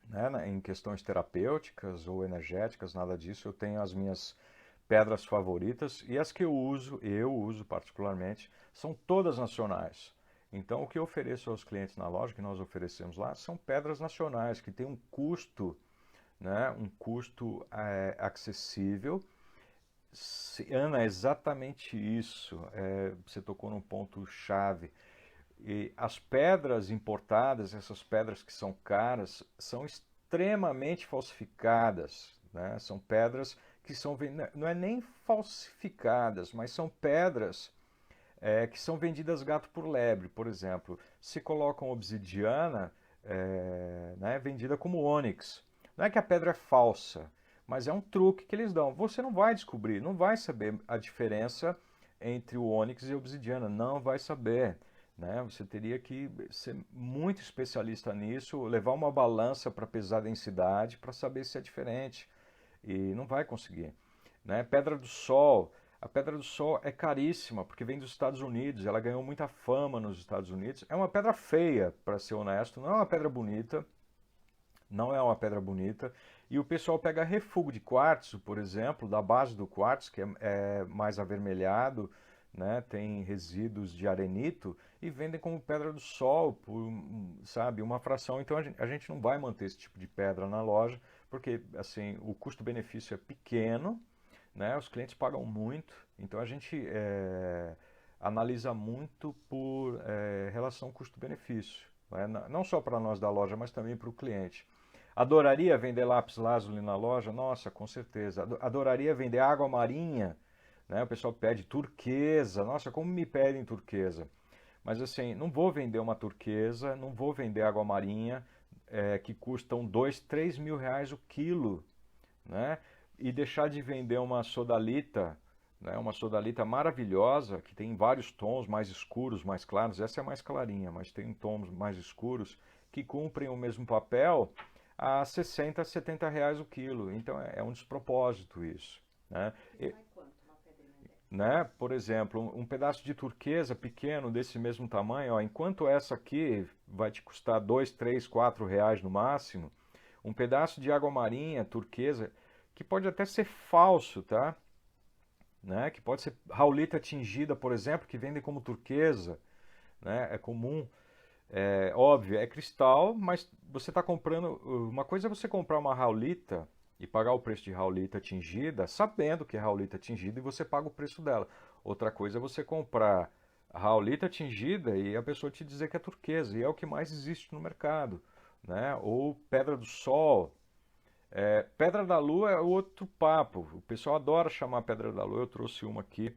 né, em questões terapêuticas ou energéticas, nada disso. Eu tenho as minhas pedras favoritas e as que eu uso particularmente, são todas nacionais. Então, o que eu ofereço aos clientes na loja, que nós oferecemos lá, são pedras nacionais, que têm um custo, né, um custo acessível. Ana, é exatamente isso. Você tocou num ponto chave. E as pedras importadas, essas pedras que são caras, são extremamente falsificadas, né? São pedras que não é nem falsificadas, mas são pedras que são vendidas gato por lebre. Por exemplo, se colocam obsidiana, né, vendida como ônix. Não é que a pedra é falsa, mas é um truque que eles dão. Você não vai descobrir, não vai saber a diferença entre o ônix e a obsidiana, não vai saber. Né? Você teria que ser muito especialista nisso, levar uma balança para pesar a densidade para saber se é diferente. E não vai conseguir. Né? Pedra do Sol. A Pedra do Sol é caríssima, porque vem dos Estados Unidos, ela ganhou muita fama nos Estados Unidos. É uma pedra feia, para ser honesto, não é uma pedra bonita, não é uma pedra bonita. E o pessoal pega refúgio de quartzo, por exemplo, da base do quartzo, que é mais avermelhado, né, tem resíduos de arenito, e vendem como pedra do sol, por, sabe, uma fração. Então a gente não vai manter esse tipo de pedra na loja, porque assim, o custo-benefício é pequeno, né, os clientes pagam muito, então a gente analisa muito por relação custo-benefício, né, não só para nós da loja, mas também para o cliente. Adoraria vender lápis lazuli na loja? Nossa, com certeza. Adoraria vender água marinha, né? O pessoal pede turquesa. Nossa, como me pedem turquesa. Mas assim, não vou vender uma turquesa, não vou vender água marinha, que custam 2, 3 mil reais o quilo, né? E deixar de vender uma sodalita, né? Uma sodalita maravilhosa, que tem vários tons, mais escuros, mais claros. Essa é mais clarinha, mas tem tons mais escuros, que cumprem o mesmo papel a 60, 70 reais o quilo. Então é um despropósito isso, né? Né? Por exemplo, um pedaço de turquesa pequeno desse mesmo tamanho, ó, enquanto essa aqui vai te custar 2, 3, 4 reais no máximo, um pedaço de água marinha turquesa, que pode até ser falso, tá? Né? Que pode ser raulita tingida, por exemplo, que vendem como turquesa, né? É comum. É óbvio, é cristal, mas você está comprando. Uma coisa é você comprar uma raulita e pagar o preço de raulita tingida, sabendo que é raulita tingida e você paga o preço dela. Outra coisa é você comprar a raulita tingida e a pessoa te dizer que é turquesa, e é o que mais existe no mercado, né? Ou pedra do sol. Pedra da lua é outro papo. O pessoal adora chamar pedra da lua, eu trouxe uma aqui.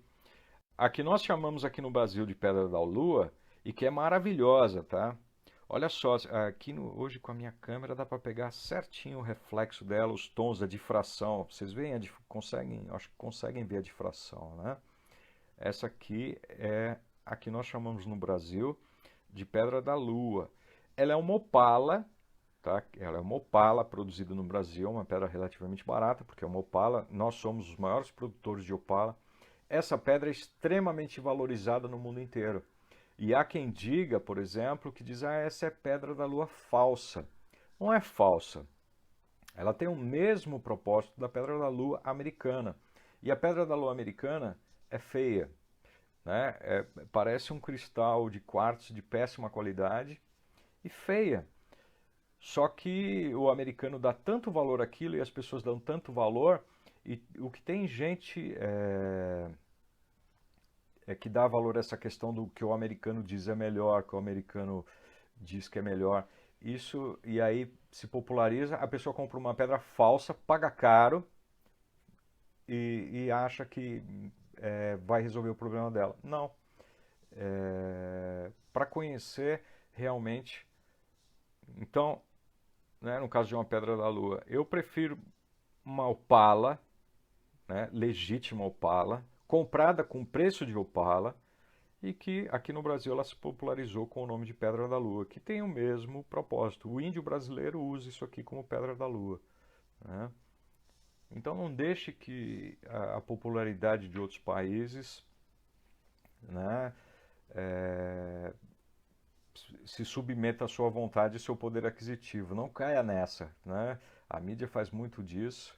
A que nós chamamos aqui no Brasil de Pedra da Lua e que é maravilhosa, tá? Olha só, aqui hoje com a minha câmera dá para pegar certinho o reflexo dela, os tons, a difração. Vocês veem, conseguem, acho que conseguem ver a difração, né? Essa aqui é a que nós chamamos no Brasil de Pedra da Lua. Ela é uma opala, tá? Ela é uma opala produzida no Brasil, uma pedra relativamente barata, porque é uma opala. Nós somos os maiores produtores de opala. Essa pedra é extremamente valorizada no mundo inteiro. E há quem diga, por exemplo, que diz, essa é pedra da lua falsa. Não é falsa. Ela tem o mesmo propósito da pedra da lua americana. E a pedra da lua americana é feia, né? Parece um cristal de quartzo de péssima qualidade e feia. Só que o americano dá tanto valor àquilo e as pessoas dão tanto valor, e o que tem gente que dá valor a essa questão do que o americano diz é melhor, que o americano diz que é melhor. Isso, e aí se populariza, a pessoa compra uma pedra falsa, paga caro e acha que vai resolver o problema dela. Não. Para conhecer realmente. Então, né, no caso de uma pedra da lua, eu prefiro uma opala, né, legítima opala, comprada com preço de opala, e que aqui no Brasil ela se popularizou com o nome de Pedra da Lua, que tem o mesmo propósito. O índio brasileiro usa isso aqui como Pedra da Lua, né? Então não deixe que a popularidade de outros países, né, se submeta à sua vontade e seu poder aquisitivo. Não caia nessa, né? A mídia faz muito disso,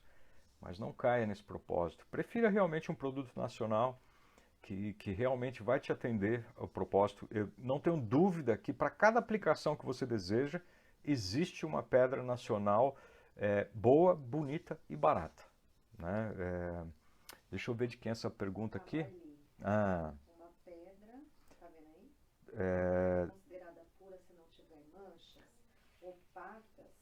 mas não caia nesse propósito. Prefira realmente um produto nacional que realmente vai te atender ao propósito. Eu não tenho dúvida que para cada aplicação que você deseja, existe uma pedra nacional boa, bonita e barata, né? Deixa eu ver de quem é essa pergunta aqui. Uma pedra, tá vendo aí? É considerada pura se não tiver manchas, opacas,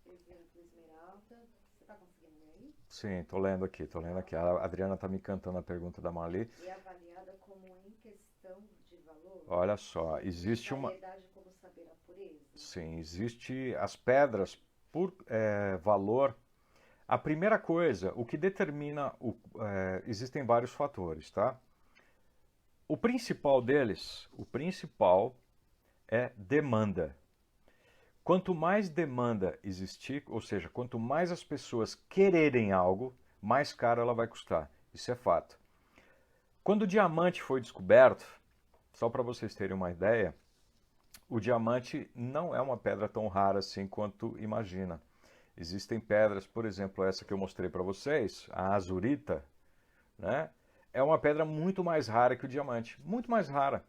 exemplo, esmeralda. Você está conseguindo ver aí? Sim, tô lendo aqui. A Adriana está me cantando a pergunta da Marli. E é avaliada como em questão de valor? Olha só, existe uma... Variedade como saber a pureza? Sim, existe as pedras por valor. A primeira coisa, o que determina... existem vários fatores, tá? O principal deles, é demanda. Quanto mais demanda existir, ou seja, quanto mais as pessoas quererem algo, mais caro ela vai custar. Isso é fato. Quando o diamante foi descoberto, só para vocês terem uma ideia, o diamante não é uma pedra tão rara assim quanto imagina. Existem pedras, por exemplo, essa que eu mostrei para vocês, a azurita, né? É uma pedra muito mais rara que o diamante, muito mais rara.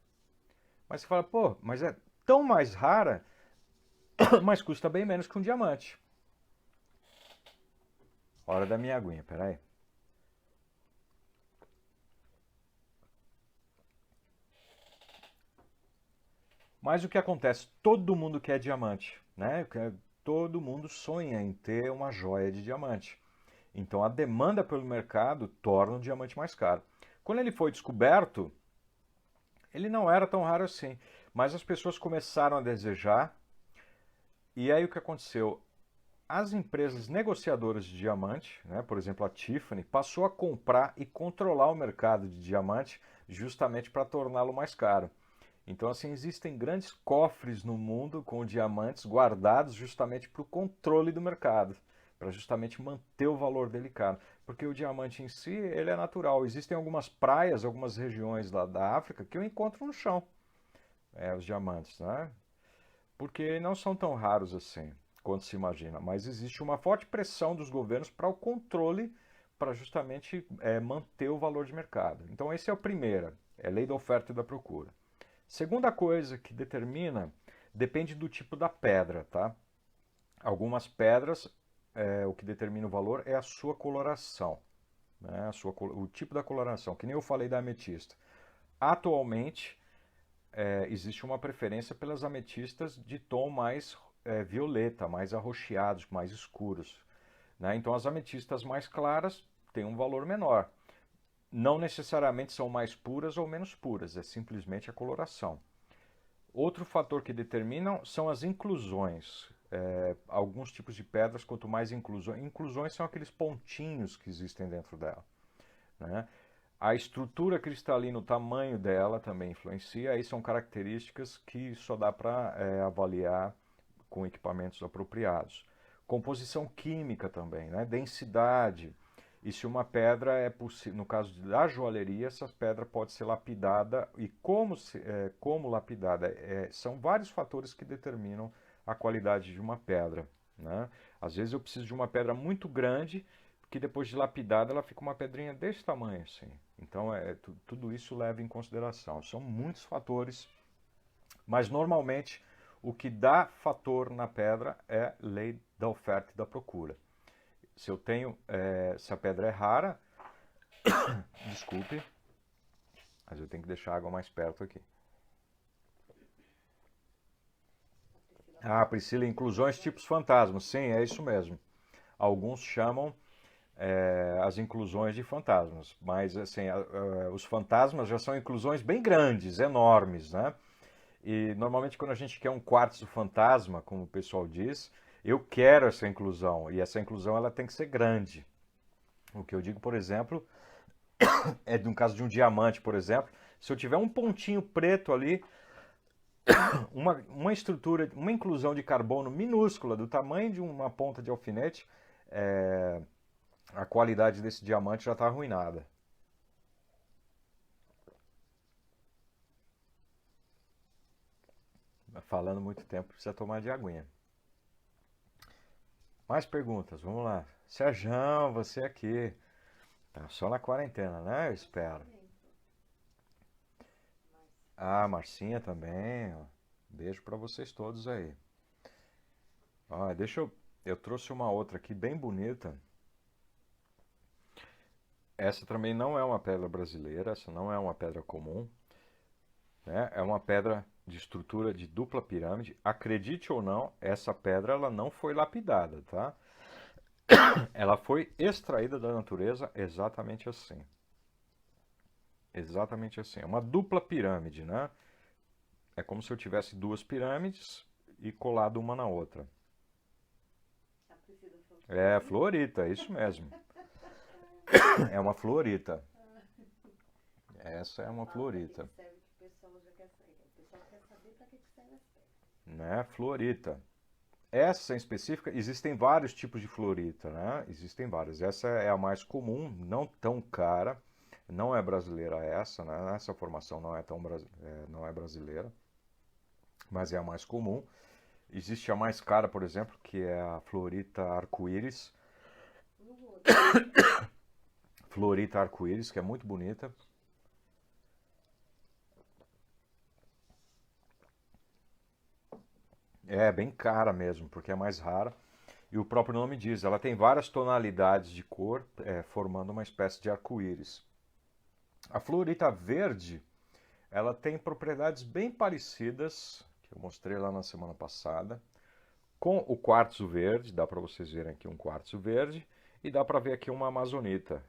Mas você fala, pô, mas é tão mais rara, mas custa bem menos que um diamante. Hora da minha aguinha, peraí. Mas o que acontece? Todo mundo quer diamante, né? Todo mundo sonha em ter uma joia de diamante. Então a demanda pelo mercado torna o diamante mais caro. Quando ele foi descoberto, ele não era tão raro assim, mas as pessoas começaram a desejar. E aí o que aconteceu? As empresas negociadoras de diamante, né, por exemplo a Tiffany, passou a comprar e controlar o mercado de diamante justamente para torná-lo mais caro. Então, assim, existem grandes cofres no mundo com diamantes guardados justamente para o controle do mercado, para justamente manter o valor dele caro. Porque o diamante em si, ele é natural. Existem algumas praias, algumas regiões lá da África que eu encontro no chão, os diamantes, né? Porque não são tão raros assim quanto se imagina. Mas existe uma forte pressão dos governos para o controle, para justamente manter o valor de mercado. Então, esse é o primeiro, é a lei da oferta e da procura. Segunda coisa que determina, depende do tipo da pedra, tá? Algumas pedras, o que determina o valor é a sua coloração, né? O tipo da coloração, que nem eu falei da ametista. Atualmente, existe uma preferência pelas ametistas de tom mais violeta, mais arroxeados, mais escuros, né? Então, as ametistas mais claras têm um valor menor. Não necessariamente são mais puras ou menos puras, é simplesmente a coloração. Outro fator que determinam são as inclusões. Alguns tipos de pedras, quanto mais inclusões. Inclusões são aqueles pontinhos que existem dentro dela, né? A estrutura cristalina, o tamanho dela também influencia. Aí são características que só dá para avaliar com equipamentos apropriados. Composição química também, né? Densidade. E se uma pedra é possível, no caso da joalheria, essa pedra pode ser lapidada. E como lapidada? São vários fatores que determinam a qualidade de uma pedra, né? Às vezes eu preciso de uma pedra muito grande, que depois de lapidada ela fica uma pedrinha desse tamanho assim. Então tudo isso leva em consideração. São muitos fatores, mas normalmente o que dá fator na pedra é lei da oferta e da procura. Se eu tenho, se a pedra é rara, desculpe, mas eu tenho que deixar a água mais perto aqui. Ah, Priscila, inclusões tipos fantasmas. Sim, é isso mesmo. Alguns chamam as inclusões de fantasmas, mas assim, os fantasmas já são inclusões bem grandes, enormes, né? E normalmente quando a gente quer um quartzo fantasma, como o pessoal diz, eu quero essa inclusão, e essa inclusão ela tem que ser grande. O que eu digo, por exemplo, no caso de um diamante, por exemplo, se eu tiver um pontinho preto ali, uma estrutura, uma inclusão de carbono minúscula, do tamanho de uma ponta de alfinete, a qualidade desse diamante já está arruinada. Falando muito tempo, precisa tomar de aguinha. Mais perguntas, vamos lá. Serjão, você aqui. Tá só na quarentena, né? Eu espero. Ah, Marcinha também. Ó. Beijo para vocês todos aí. Ó, eu trouxe uma outra aqui bem bonita. Essa também não é uma pedra brasileira, essa não é uma pedra comum, né? É uma pedra de estrutura de dupla pirâmide. Acredite ou não, essa pedra ela não foi lapidada, tá? Ela foi extraída da natureza exatamente assim. Exatamente assim. É uma dupla pirâmide, né? É como se eu tivesse duas pirâmides e colado uma na outra. É fluorita, é isso mesmo. É uma fluorita. Essa é uma fluorita. Né? Fluorita. Essa em específica, existem vários tipos de fluorita, né? Existem várias. Essa é a mais comum, não tão cara. Não é brasileira essa, né? Essa formação não é não é brasileira, mas é a mais comum. Existe a mais cara, por exemplo, que é a Florita arco-íris. Florita arco-íris, que é muito bonita. É bem cara mesmo, porque é mais rara. E o próprio nome diz, ela tem várias tonalidades de cor, formando uma espécie de arco-íris. A Florita verde, ela tem propriedades bem parecidas, que eu mostrei lá na semana passada, com o quartzo verde. Dá para vocês verem aqui um quartzo verde, e dá para ver aqui uma amazonita.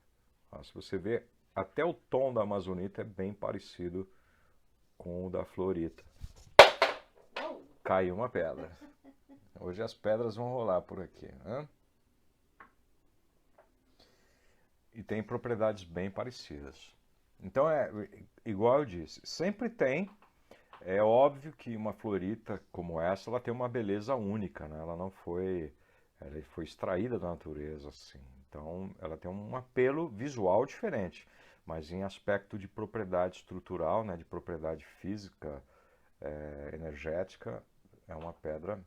Se você ver, até o tom da amazonita é bem parecido com o da Florita. Caiu uma pedra. Hoje as pedras vão rolar por aqui, né? E tem propriedades bem parecidas. Então é igual eu disse, sempre tem. É óbvio que uma florita como essa, ela tem uma beleza única, né? Ela foi extraída da natureza, assim. Então ela tem um apelo visual diferente, mas em aspecto de propriedade estrutural, né? De propriedade física, energética, é uma pedra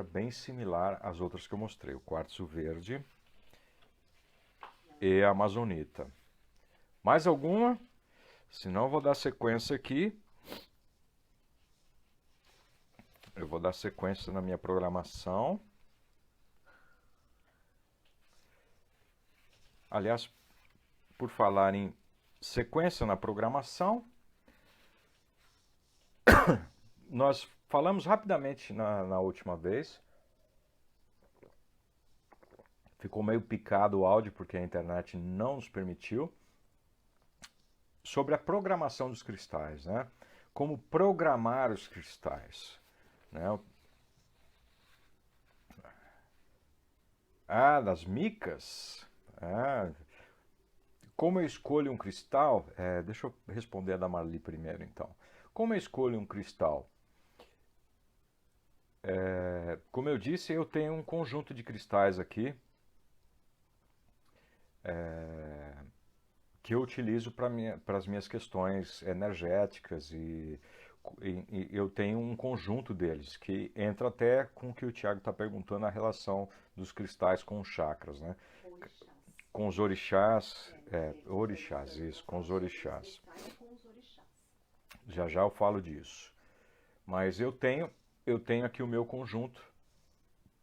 bem similar às outras que eu mostrei, o quartzo verde e a amazonita. Mais alguma? Senão eu vou dar sequência aqui. Eu vou dar sequência na minha programação. Aliás, por falar em sequência na programação, nós falamos rapidamente na última vez. Ficou meio picado o áudio porque a internet não nos permitiu. Sobre a programação dos cristais, né? Como programar os cristais, né? Das micas. Como eu escolho um cristal? Deixa eu responder a da Marli primeiro, então. Como eu escolho um cristal? Como eu disse, eu tenho um conjunto de cristais aqui que eu utilizo para as minhas questões energéticas e eu tenho um conjunto deles que entra até com o que o Tiago está perguntando, a relação dos cristais com os chakras, né? Com os orixás, orixás, isso, com os orixás. Já já eu falo disso. Mas eu tenho aqui o meu conjunto,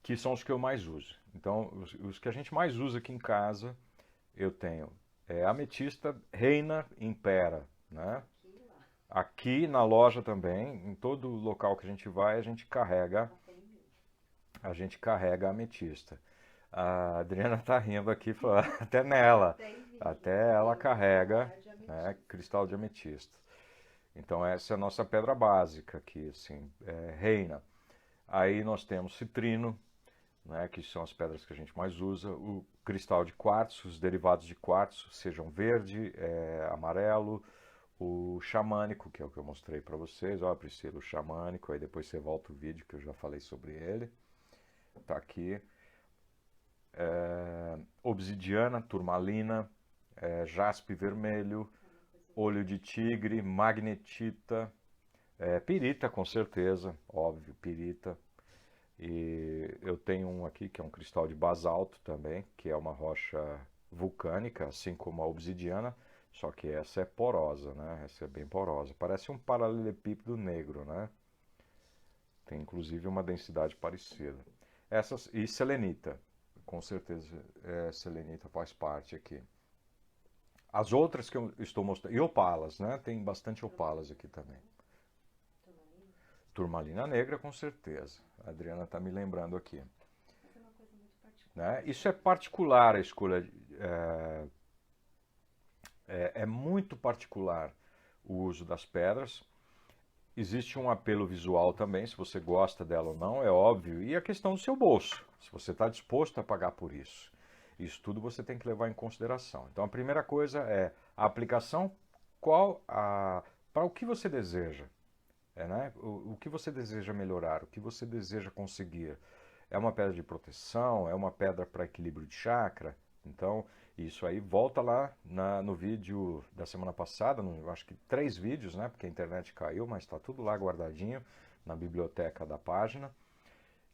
que são os que eu mais uso. Então, os que a gente mais usa aqui em casa, eu tenho ametista, reina, impera, né? Aqui na loja também, em todo local que a gente vai, a gente carrega a ametista. A Adriana está rindo aqui, até nela, até ela carrega, né, cristal de ametista. Então essa é a nossa pedra básica aqui, assim, reina. Aí nós temos citrino, né, que são as pedras que a gente mais usa, o cristal de quartzo, os derivados de quartzo, sejam verde, amarelo, o xamânico, que é o que eu mostrei para vocês, ó, Priscila, o xamânico, aí depois você volta o vídeo que eu já falei sobre ele, tá aqui. Obsidiana, turmalina, jaspe vermelho, olho de tigre, magnetita, pirita com certeza, óbvio, pirita. E eu tenho um aqui que é um cristal de basalto também, que é uma rocha vulcânica, assim como a obsidiana, só que essa é porosa, né? Essa é bem porosa. Parece um paralelepípedo negro, né? Tem inclusive uma densidade parecida. E selenita, com certeza selenita faz parte aqui. As outras que eu estou mostrando, e opalas, né? Tem bastante opalas aqui também. Turmalina negra, com certeza. A Adriana está me lembrando aqui. Mas é uma coisa muito particular. Né? Isso é particular, a escolha. É muito particular o uso das pedras. Existe um apelo visual também, se você gosta dela ou não, é óbvio. E a questão do seu bolso, se você está disposto a pagar por isso. Isso tudo você tem que levar em consideração. Então a primeira coisa é a aplicação para o que você deseja. Né? O que você deseja melhorar, o que você deseja conseguir. É uma pedra de proteção, é uma pedra para equilíbrio de chakra, Então, isso aí volta lá no vídeo da semana passada, acho que 3 vídeos, né? Porque a internet caiu, mas está tudo lá guardadinho na biblioteca da página,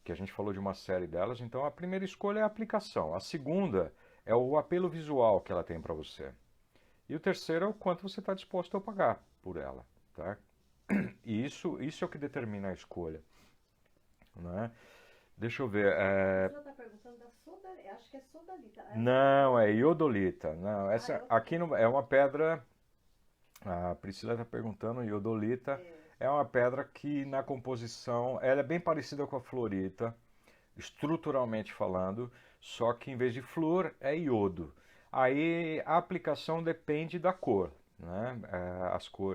que a gente falou de uma série delas. Então, a primeira escolha é a aplicação. A segunda é o apelo visual que ela tem para você. E o terceiro é o quanto você está disposto a pagar por ela, tá? E isso é o que determina a escolha, né? Deixa eu ver. A senhora está perguntando da sodalita, acho que é sodalita. Não, é iodolita. Não, Ah, essa eu aqui não, é uma pedra. A Priscila está perguntando, iodolita é uma pedra que na composição ela é bem parecida com a fluorita, estruturalmente falando, só que em vez de flúor é iodo. Aí a aplicação depende da cor, né?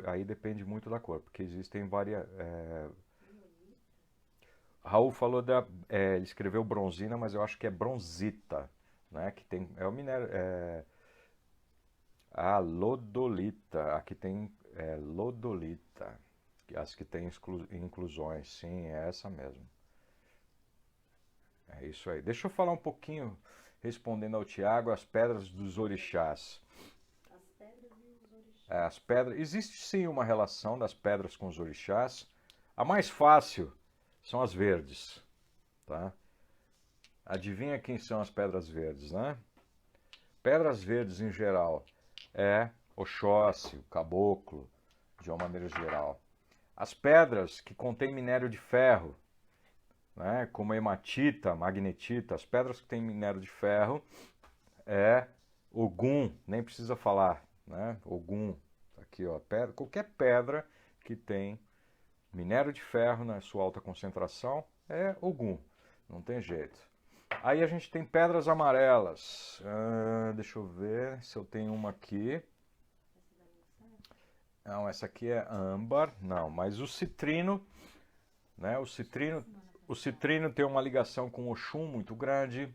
Aí depende muito da cor, porque existem várias. Raul falou ele escreveu bronzina, mas eu acho que é bronzita, né? Que tem, é o minério, a lodolita, aqui tem lodolita, as que tem inclusões, sim, é essa mesmo. É isso aí. Deixa eu falar um pouquinho, respondendo ao Tiago, as pedras dos orixás. As pedras e os orixás. As pedras, existe sim uma relação das pedras com os orixás. A mais fácil são as verdes, tá? Adivinha quem são as pedras verdes, né? Pedras verdes em geral é Oxóssi, o caboclo, de uma maneira geral. As pedras que contêm minério de ferro, né, como hematita, magnetita, as pedras que têm minério de ferro é Ogum, nem precisa falar, né? Ogum, aqui ó, qualquer pedra que tem minério de ferro na sua alta concentração é Ogum, não tem jeito. Aí a gente tem pedras amarelas. Deixa eu ver se eu tenho uma aqui. Não, essa aqui é âmbar. Não, mas o citrino, né? O citrino tem uma ligação com o Oxum muito grande.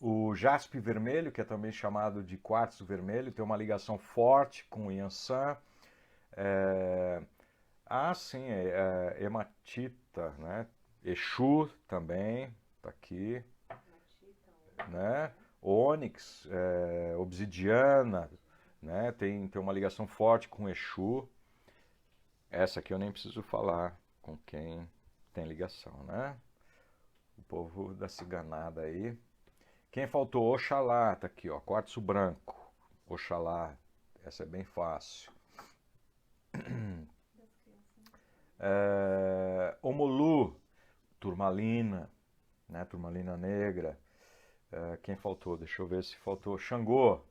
O jaspe vermelho, que é também chamado de quartzo vermelho, tem uma ligação forte com o Yansan. Sim, hematita, né? Exu também, tá aqui, né? Ônix, obsidiana, né? Tem uma ligação forte com Exu. Essa aqui eu nem preciso falar com quem tem ligação, né? O povo da ciganada aí. Quem faltou? Oxalá, tá aqui, ó, quartzo branco. Oxalá, essa é bem fácil. Omolu, turmalina, né? Turmalina negra. Quem faltou? Deixa eu ver se faltou. Xangô.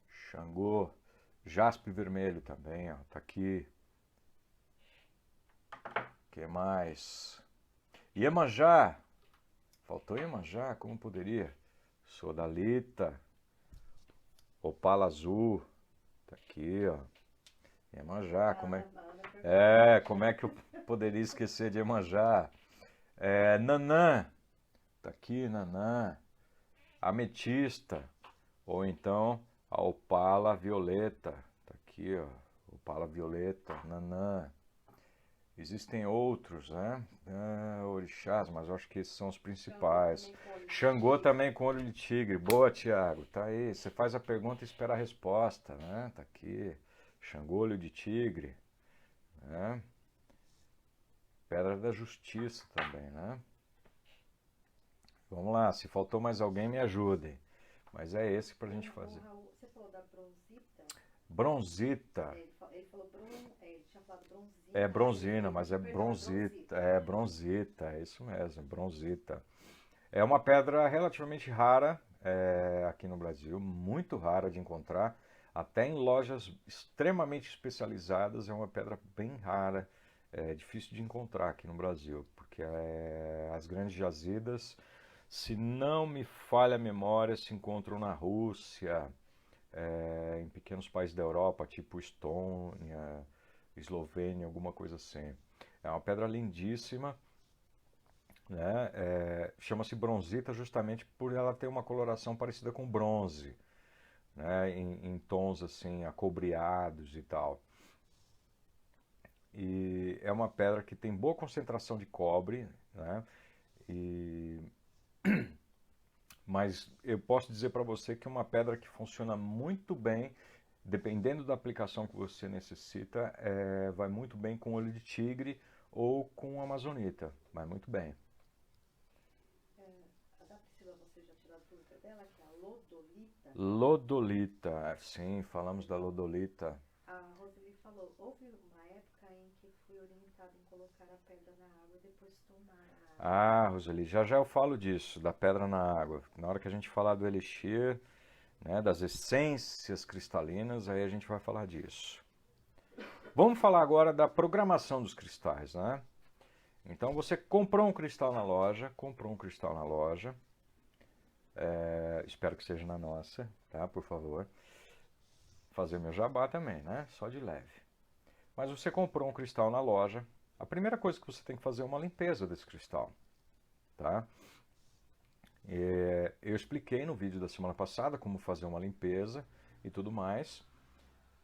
Xangô. Jaspe vermelho também, ó, tá aqui. Que mais? Iemanjá. Faltou Iemanjá, como poderia? Sodalita. Opala azul. Tá aqui, ó. Iemanjá, como é que eu poderia esquecer de Iemanjá? Nanã. Tá aqui, Nanã. Ametista. Ou então a opala violeta. Tá aqui, ó. Opala violeta, Nanã. Existem outros, né? Orixás, mas eu acho que esses são os principais. Xangô também com olho de tigre. Boa, Tiago. Tá aí. Você faz a pergunta e espera a resposta, né? Tá aqui. Xangô, olho de tigre. Né? Pedra da Justiça também, né? Vamos lá. Se faltou mais alguém, me ajudem. Mas é esse pra gente fazer. Você falou da bronzita? Bronzita. Ele falou ele tinha falado bronzina. É bronzina, mas é bronzita. É bronzita, é isso mesmo, bronzita. É uma pedra relativamente rara aqui no Brasil, muito rara de encontrar. Até em lojas extremamente especializadas é uma pedra bem rara, difícil de encontrar aqui no Brasil, porque as grandes jazidas, se não me falha a memória, se encontram na Rússia, em pequenos países da Europa, tipo Estônia, Eslovênia, alguma coisa assim. É uma pedra lindíssima, né? Chama-se bronzita justamente por ela ter uma coloração parecida com bronze, né? Em tons assim acobreados e tal. E é uma pedra que tem boa concentração de cobre, né? E Mas eu posso dizer para você que é uma pedra que funciona muito bem, dependendo da aplicação que você necessita, vai muito bem com olho de tigre ou com amazonita, vai muito bem. A da Priscila, você já tirou as dúvidas dela, que é a lodolita. Lodolita, sim, falamos da lodolita. A Roseli falou, houve uma época em que fui orientada em colocar a pedra na água e depois tomar a água. Ah, Roseli, já já eu falo disso, da pedra na água. Na hora que a gente falar do elixir, né, das essências cristalinas, aí a gente vai falar disso. Vamos falar agora da programação dos cristais, né? Então você comprou um cristal na loja, espero que seja na nossa, tá? Por favor. Fazer meu jabá também, né? Só de leve. Mas você comprou um cristal na loja, a primeira coisa que você tem que fazer é uma limpeza desse cristal, tá? Eu expliquei no vídeo da semana passada como fazer uma limpeza e tudo mais.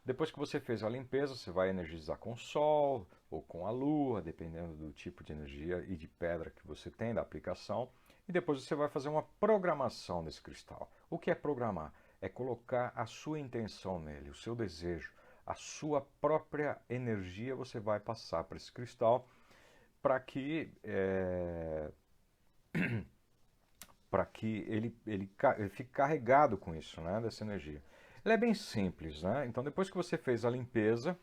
Depois que você fez a limpeza, você vai energizar com o sol ou com a lua, dependendo do tipo de energia e de pedra que você tem, da aplicação. E depois você vai fazer uma programação desse cristal. O que é programar? É colocar a sua intenção nele, o seu desejo, a sua própria energia você vai passar para esse cristal para que, ele fique carregado com isso, né, dessa energia. Ele é bem simples, né? Então depois que você fez a limpeza,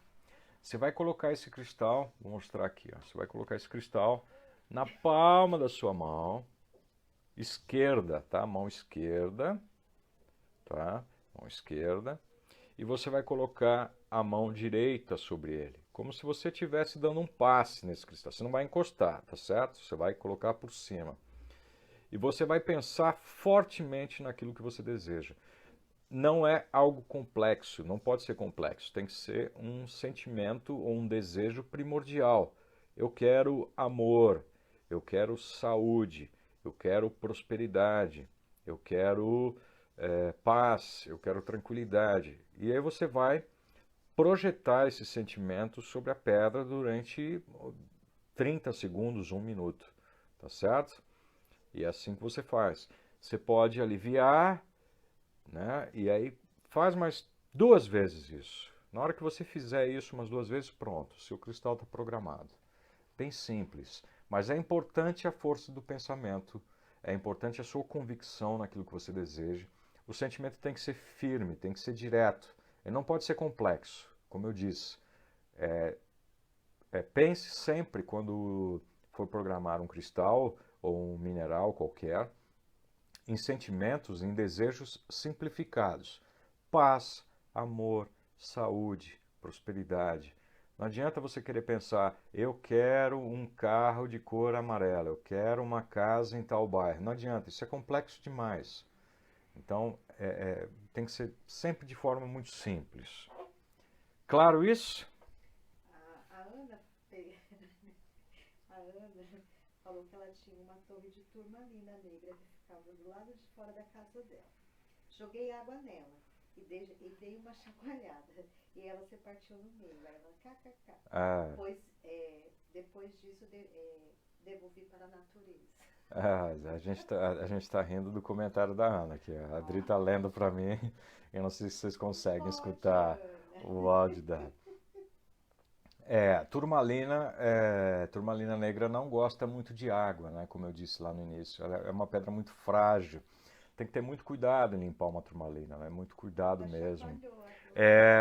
você vai colocar esse cristal, vou mostrar aqui, ó, você vai colocar esse cristal na palma da sua mão esquerda, tá? Mão esquerda, tá? Mão esquerda. E você vai colocar a mão direita sobre ele, como se você estivesse dando um passe nesse cristal. Você não vai encostar, tá certo? Você vai colocar por cima. E você vai pensar fortemente naquilo que você deseja. Não é algo complexo, não pode ser complexo, tem que ser um sentimento ou um desejo primordial. Eu quero amor, eu quero saúde, eu quero prosperidade, eu quero paz, eu quero tranquilidade. E aí você vai projetar esse sentimento sobre a pedra durante 30 segundos, 1 minuto, tá certo? E é assim que você faz. Você pode aliviar, né? E aí faz mais 2 vezes isso. Na hora que você fizer isso umas 2 vezes, pronto, seu cristal está programado. Bem simples, mas é importante a força do pensamento, é importante a sua convicção naquilo que você deseja. O sentimento tem que ser firme, tem que ser direto, ele não pode ser complexo, como eu disse. Pense sempre, quando for programar um cristal ou um mineral qualquer, em sentimentos, em desejos simplificados. Paz, amor, saúde, prosperidade. Não adianta você querer pensar, eu quero um carro de cor amarela, eu quero uma casa em tal bairro. Não adianta, isso é complexo demais. Então, tem que ser sempre de forma muito simples. Claro isso? A Ana, a Ana falou que ela tinha uma torre de turmalina negra que ficava do lado de fora da casa dela. Joguei água nela e dei uma chacoalhada. E ela se partiu no meio. Aí ela, kkk. Pois, depois disso, devolvi para a natureza. A gente tá rindo do comentário da Ana aqui. A Adri tá lendo para mim. Eu não sei se vocês conseguem escutar o áudio dela. Turmalina negra não gosta muito de água, né? Como eu disse lá no início. Ela é uma pedra muito frágil. Tem que ter muito cuidado em limpar uma turmalina, né? Muito cuidado mesmo.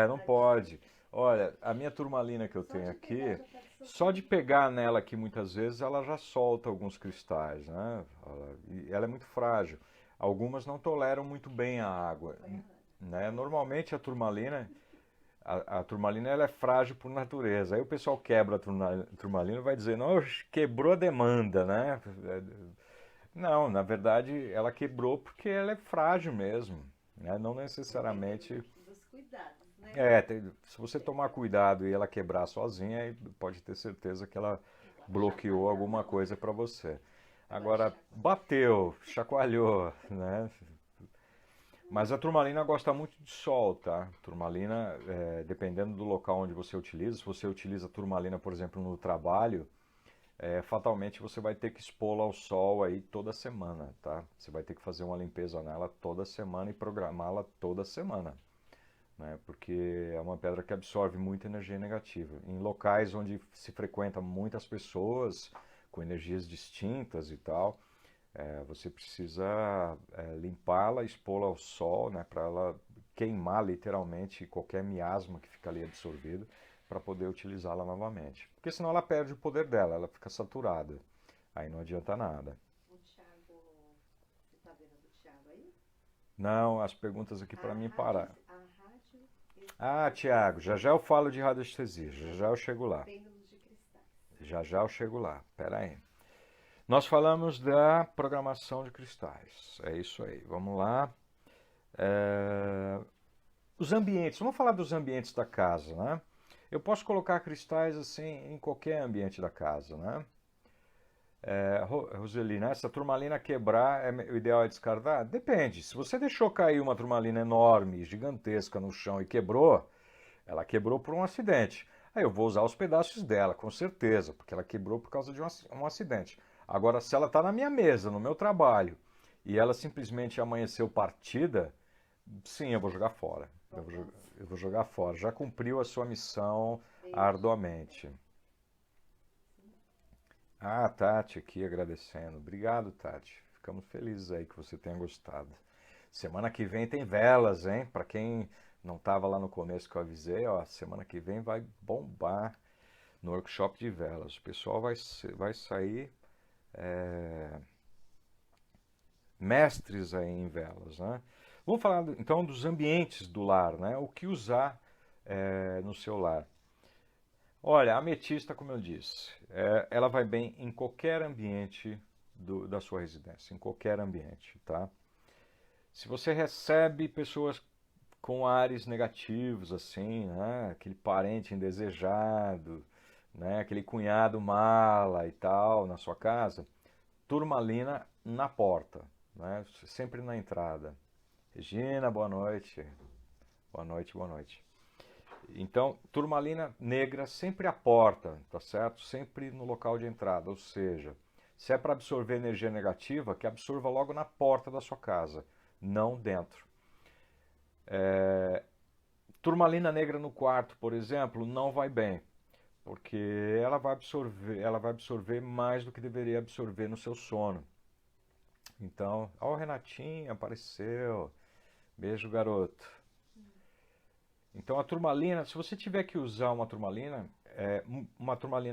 Não pode. Olha, a minha turmalina que eu tenho aqui, só de pegar nela aqui muitas vezes, ela já solta alguns cristais, né? Ela é muito frágil. Algumas não toleram muito bem a água, né? Normalmente a turmalina ela é frágil por natureza. Aí o pessoal quebra a turmalina e vai dizer, não, quebrou a demanda, né? Não, na verdade ela quebrou porque ela é frágil mesmo, né? Não necessariamente... Dos cuidados, né? Se você tomar cuidado e ela quebrar sozinha, aí pode ter certeza que ela bloqueou alguma coisa para você. Agora, bateu, chacoalhou, né? Mas a turmalina gosta muito de sol, tá? Turmalina, dependendo do local onde você utiliza, se você utiliza turmalina, por exemplo, no trabalho, fatalmente você vai ter que expô-la ao sol aí toda semana, tá? Você vai ter que fazer uma limpeza nela toda semana e programá-la toda semana, né? Porque é uma pedra que absorve muita energia negativa. Em locais onde se frequenta muitas pessoas com energias distintas e tal, você precisa limpá-la, expô-la ao sol, né? Para ela queimar literalmente qualquer miasma que fica ali absorvido para poder utilizá-la novamente. Porque senão ela perde o poder dela, ela fica saturada. Aí não adianta nada. O Thiago, você está vendo do Thiago aí? Não, as perguntas aqui para mim parar. A rádio Ah, Tiago, já já eu falo de radiestesia, já já eu chego lá. pêndulos de cristais. Já já eu chego lá. Pera aí. Nós falamos da programação de cristais. É isso aí. Vamos lá. Os ambientes. Vamos falar dos ambientes da casa, né? Eu posso colocar cristais assim em qualquer ambiente da casa, né? Roseli, né? Se a turmalina quebrar, o ideal é descartar? Depende. Se você deixou cair uma turmalina enorme, gigantesca no chão e quebrou, ela quebrou por um acidente. Aí eu vou usar os pedaços dela, com certeza, porque ela quebrou por causa de um acidente. Agora, se ela está na minha mesa, no meu trabalho, e ela simplesmente amanheceu partida, sim, eu vou jogar fora. Eu vou jogar fora. Já cumpriu a sua missão arduamente. Ah, Tati aqui agradecendo. Obrigado, Tati. Ficamos felizes aí que você tenha gostado. Semana que vem tem velas, hein? Para quem não estava lá no começo que eu avisei, ó, semana que vem vai bombar no workshop de velas. O pessoal vai sair mestres aí em velas, né? Vamos falar então dos ambientes do lar, né? O que usar no seu lar. Olha, a ametista, como eu disse, ela vai bem em qualquer ambiente da sua residência, em qualquer ambiente, tá? Se você recebe pessoas com ares negativos, assim, né? Aquele parente indesejado, né? Aquele cunhado mala e tal na sua casa, turmalina na porta, né? Sempre na entrada. Regina, boa noite. Boa noite, boa noite. Então, turmalina negra sempre à porta, tá certo? Sempre no local de entrada, ou seja, se é para absorver energia negativa, que absorva logo na porta da sua casa, não dentro. Turmalina negra no quarto, por exemplo, não vai bem, porque ela vai absorver mais do que deveria absorver no seu sono. Então, ó, o Renatinho apareceu. Beijo, garoto. Então a turmalina, se você tiver que usar uma turmalina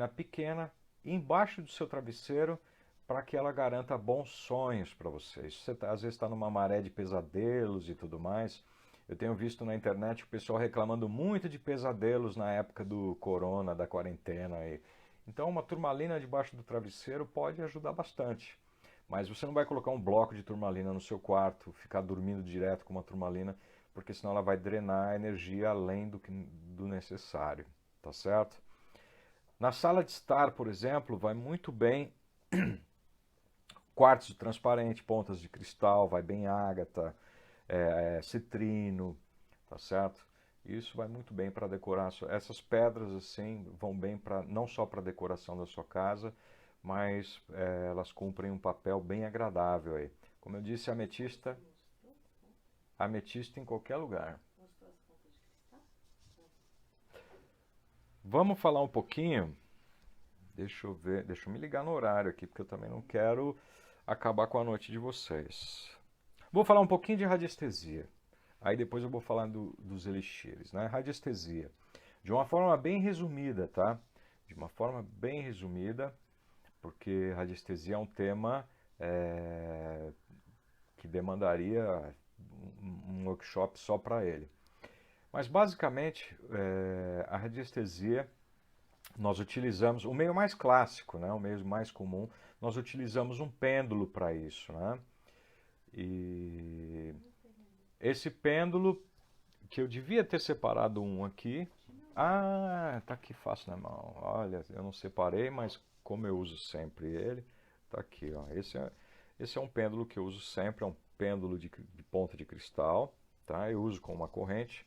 pequena embaixo do seu travesseiro para que ela garanta bons sonhos para você. Você às vezes está numa maré de pesadelos e tudo mais. Eu tenho visto na internet o pessoal reclamando muito de pesadelos na época do corona, da quarentena. Então uma turmalina debaixo do travesseiro pode ajudar bastante. Mas você não vai colocar um bloco de turmalina no seu quarto, ficar dormindo direto com uma turmalina, porque senão ela vai drenar a energia além do necessário, tá certo? Na sala de estar, por exemplo, vai muito bem quartzo transparente, pontas de cristal, vai bem ágata, citrino, tá certo? Isso vai muito bem para decorar. Essas pedras assim vão bem para não só para decoração da sua casa, mas elas cumprem um papel bem agradável aí. Como eu disse, ametista em qualquer lugar. Vamos falar um pouquinho. Deixa eu ver, deixa eu me ligar no horário aqui, porque eu também não quero acabar com a noite de vocês. Vou falar um pouquinho de radiestesia. Aí depois eu vou falar dos elixires, né? Radiestesia. De uma forma bem resumida, tá? De uma forma bem resumida, porque radiestesia é um tema que demandaria um workshop só para ele. Mas basicamente, a radiestesia, nós utilizamos, o meio mais clássico, né, o meio mais comum, nós utilizamos um pêndulo para isso, né? E esse pêndulo, que eu devia ter separado um aqui. Ah, tá aqui fácil na mão. Olha, eu não separei, mas como eu uso sempre ele, tá aqui, ó. Esse é um pêndulo que eu uso sempre, é um pêndulo de ponta de cristal, tá? Eu uso com uma corrente.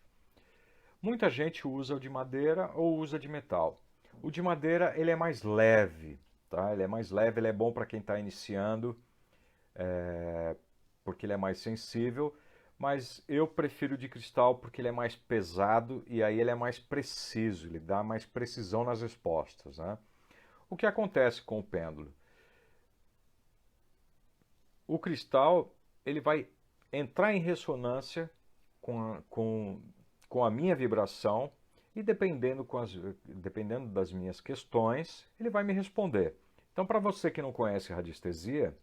Muita gente usa o de madeira ou usa de metal. O de madeira, ele é mais leve, tá? Ele é mais leve, ele é bom para quem está iniciando, porque ele é mais sensível, mas eu prefiro de cristal porque ele é mais pesado e aí ele é mais preciso, ele dá mais precisão nas respostas, né? O que acontece com o pêndulo? O cristal ele vai entrar em ressonância com a minha vibração e dependendo das minhas questões, ele vai me responder. Então, para você que não conhece radiestesia,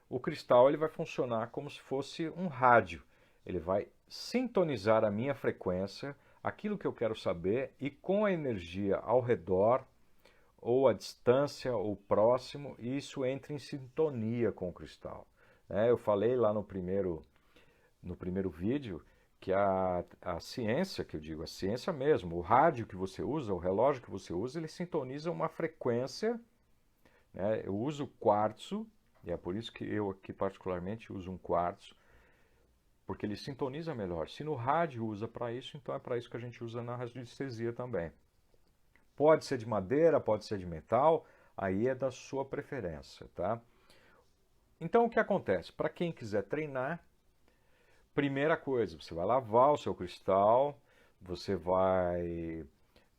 o cristal ele vai funcionar como se fosse um rádio. Ele vai sintonizar a minha frequência, aquilo que eu quero saber, e com a energia ao redor, ou à distância, ou próximo, isso entra em sintonia com o cristal. Eu falei lá no primeiro vídeo que a ciência, que eu digo, a ciência mesmo, o rádio que você usa, o relógio que você usa, ele sintoniza uma frequência, né? Eu uso quartzo, e é por isso que eu aqui particularmente uso um quartzo, porque ele sintoniza melhor. Se no rádio usa para isso, então é para isso que a gente usa na radiestesia também. Pode ser de madeira, pode ser de metal, aí é da sua preferência, tá? Então o que acontece? Para quem quiser treinar, primeira coisa, você vai lavar o seu cristal, você vai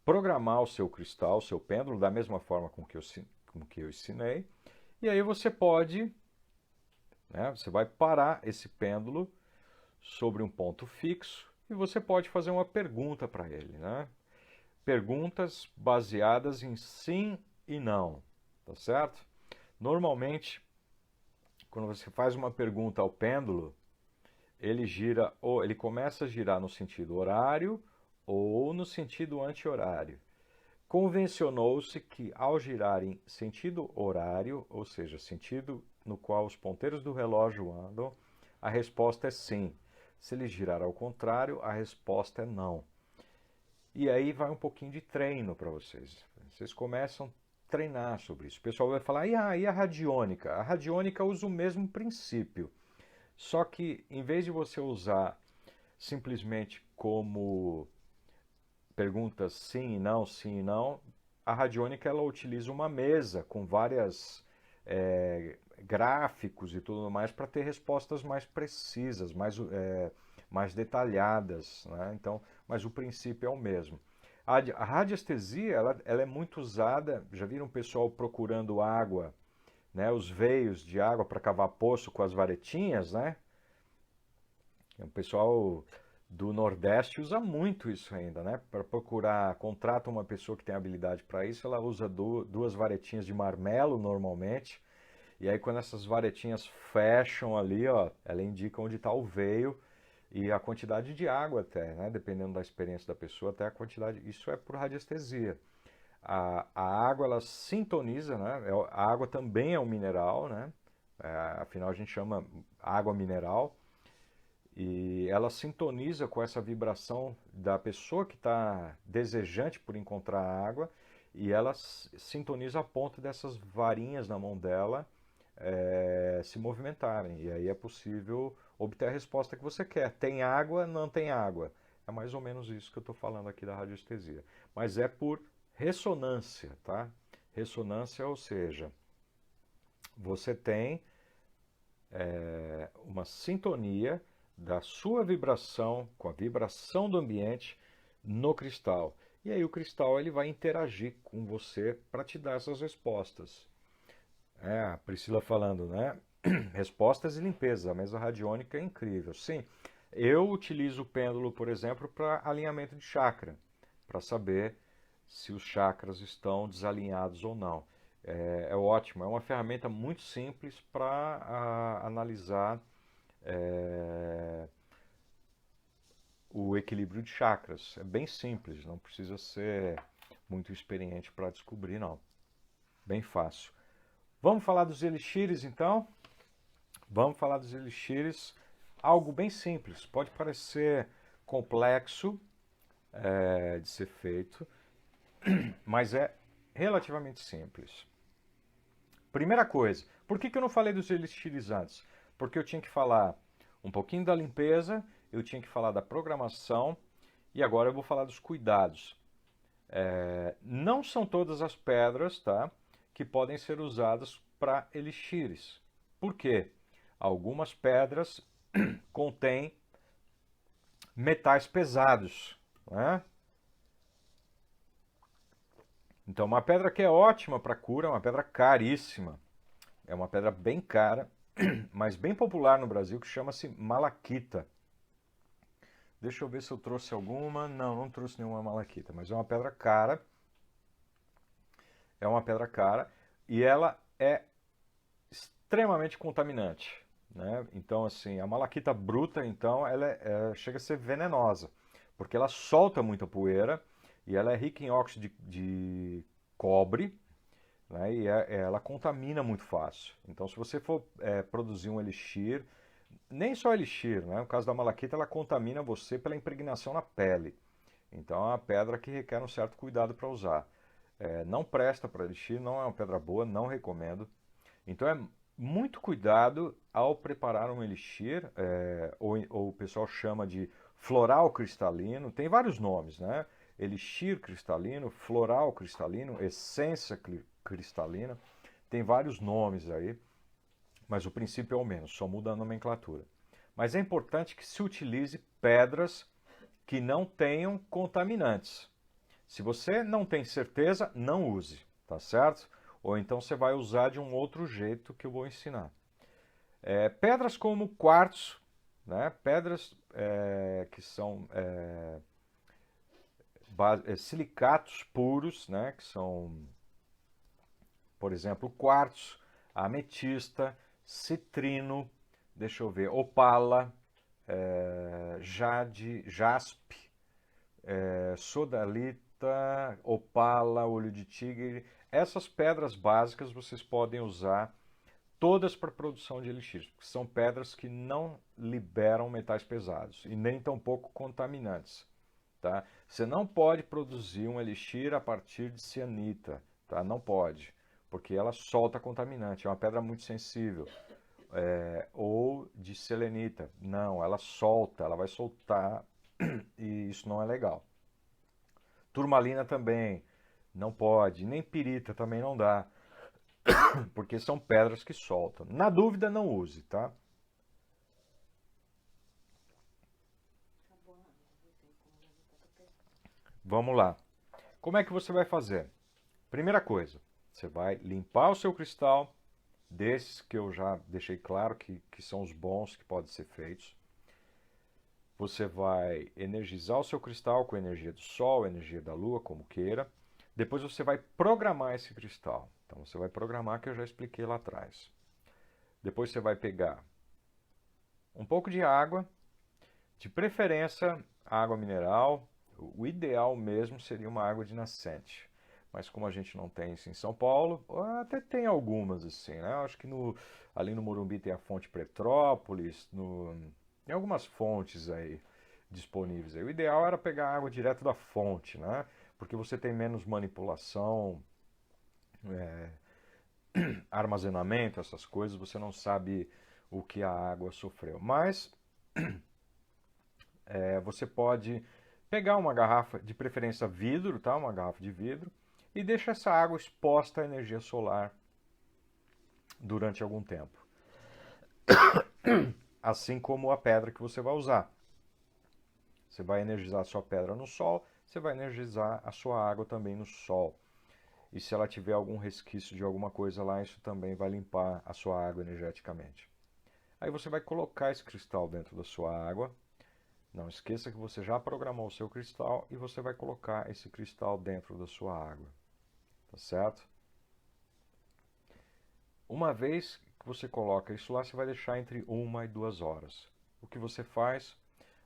programar o seu cristal, o seu pêndulo, da mesma forma com que eu ensinei, e aí você pode, né, você vai parar esse pêndulo sobre um ponto fixo e você pode fazer uma pergunta para ele, né? Perguntas baseadas em sim e não, tá certo? Normalmente, quando você faz uma pergunta ao pêndulo, ele gira, ou ele começa a girar no sentido horário ou no sentido anti-horário. Convencionou-se que ao girar em sentido horário, ou seja, sentido no qual os ponteiros do relógio andam, a resposta é sim. Se ele girar ao contrário, a resposta é não. E aí vai um pouquinho de treino para vocês. Vocês começam a treinar sobre isso. O pessoal vai falar, e a radiônica? A radiônica usa o mesmo princípio. Só que, em vez de você usar simplesmente como perguntas sim e não, a radiônica ela utiliza uma mesa com várias gráficos e tudo mais para ter respostas mais precisas, mais detalhadas, né? Então, mas o princípio é o mesmo. A radiestesia ela é muito usada, já viram o pessoal procurando água, né? Os veios de água para cavar poço com as varetinhas, né? O pessoal do Nordeste usa muito isso ainda, né? Para procurar, contrata uma pessoa que tem habilidade para isso, ela usa duas varetinhas de marmelo normalmente, e aí quando essas varetinhas fecham ali, ó, ela indica onde está o veio e a quantidade de água até, né? Dependendo da experiência da pessoa, até a quantidade, isso é por radiestesia. A água, ela sintoniza, né? A água também é um mineral, né? Afinal a gente chama água mineral, e ela sintoniza com essa vibração da pessoa que está desejante por encontrar água, e ela sintoniza a ponto dessas varinhas na mão dela se movimentarem. E aí é possível obter a resposta que você quer. Tem água, não tem água. É mais ou menos isso que eu estou falando aqui da radiestesia. Mas é por ressonância, tá? Ressonância, ou seja, você tem uma sintonia da sua vibração com a vibração do ambiente no cristal. E aí o cristal ele vai interagir com você para te dar essas respostas. A Priscila falando, né? Respostas e limpeza. A mesa radiônica é incrível. Sim, eu utilizo o pêndulo, por exemplo, para alinhamento de chakra, para saber se os chakras estão desalinhados ou não. É ótimo, é uma ferramenta muito simples para analisar o equilíbrio de chakras. É bem simples, não precisa ser muito experiente para descobrir, não. Bem fácil. Vamos falar dos elixires, então? Vamos falar dos elixires. Algo bem simples, pode parecer complexo de ser feito, mas é relativamente simples. Primeira coisa, por que eu não falei dos elixires antes? Porque eu tinha que falar um pouquinho da limpeza, eu tinha que falar da programação, e agora eu vou falar dos cuidados. Não são todas as pedras, tá, que podem ser usadas para elixires. Por quê? Algumas pedras contêm metais pesados, né? Então, uma pedra que é ótima para cura, é uma pedra caríssima. É uma pedra bem cara, mas bem popular no Brasil, que chama-se malaquita. Deixa eu ver se eu trouxe alguma. Não, não trouxe nenhuma malaquita, mas é uma pedra cara. É uma pedra cara e ela é extremamente contaminante, né? Então, assim, a malaquita bruta, então, chega a ser venenosa, porque ela solta muita poeira e ela é rica em óxido de cobre, né? E ela contamina muito fácil. Então, se você for produzir um elixir, nem só elixir, né? No caso da malaquita, ela contamina você pela impregnação na pele. Então, é uma pedra que requer um certo cuidado para usar. Não presta para elixir, não é uma pedra boa, não recomendo. Então, é muito cuidado ao preparar um elixir, ou o pessoal chama de floral cristalino, tem vários nomes, né? Elixir cristalino, floral cristalino, essência cristalina, tem vários nomes aí, mas o princípio é o mesmo, só muda a nomenclatura. Mas é importante que se utilize pedras que não tenham contaminantes. Se você não tem certeza, não use, tá certo? Ou então você vai usar de um outro jeito que eu vou ensinar. Pedras como quartzo, né? Pedras que são silicatos puros, né? Que são, por exemplo, quartzo, ametista, citrino, deixa eu ver, opala, jade, jaspe, sodalita, opala, olho de tigre. Essas pedras básicas vocês podem usar todas para produção de elixir, porque são pedras que não liberam metais pesados e nem tampouco contaminantes. Tá? Você não pode produzir um elixir a partir de cianita, tá? Não pode, porque ela solta contaminante, é uma pedra muito sensível. Ou de selenita, não, ela solta, ela vai soltar e isso não é legal. Turmalina também não pode, nem pirita também não dá, porque são pedras que soltam. Na dúvida, não use, tá? Vamos lá. Como é que você vai fazer? Primeira coisa, você vai limpar o seu cristal, desses que eu já deixei claro que são os bons que podem ser feitos. Você vai energizar o seu cristal com a energia do sol, a energia da lua, como queira. Depois você vai programar esse cristal. Então você vai programar, que eu já expliquei lá atrás. Depois você vai pegar um pouco de água, de preferência água mineral. O ideal mesmo seria uma água de nascente. Mas como a gente não tem isso em São Paulo, até tem algumas assim, né? Eu acho que ali no Morumbi tem a fonte Petrópolis, tem algumas fontes aí disponíveis. O ideal era pegar água direto da fonte, né? Porque você tem menos manipulação, armazenamento, essas coisas, você não sabe o que a água sofreu. Mas você pode pegar uma garrafa, de preferência vidro, tá? Uma garrafa de vidro, e deixa essa água exposta à energia solar durante algum tempo. Assim como a pedra que você vai usar. Você vai energizar a sua pedra no sol, você vai energizar a sua água também no sol. E se ela tiver algum resquício de alguma coisa lá, isso também vai limpar a sua água energeticamente. Aí você vai colocar esse cristal dentro da sua água. Não esqueça que você já programou o seu cristal e você vai colocar esse cristal dentro da sua água. Tá certo? Uma vez que você coloca isso lá, você vai deixar entre 1 e 2 horas. O que você faz?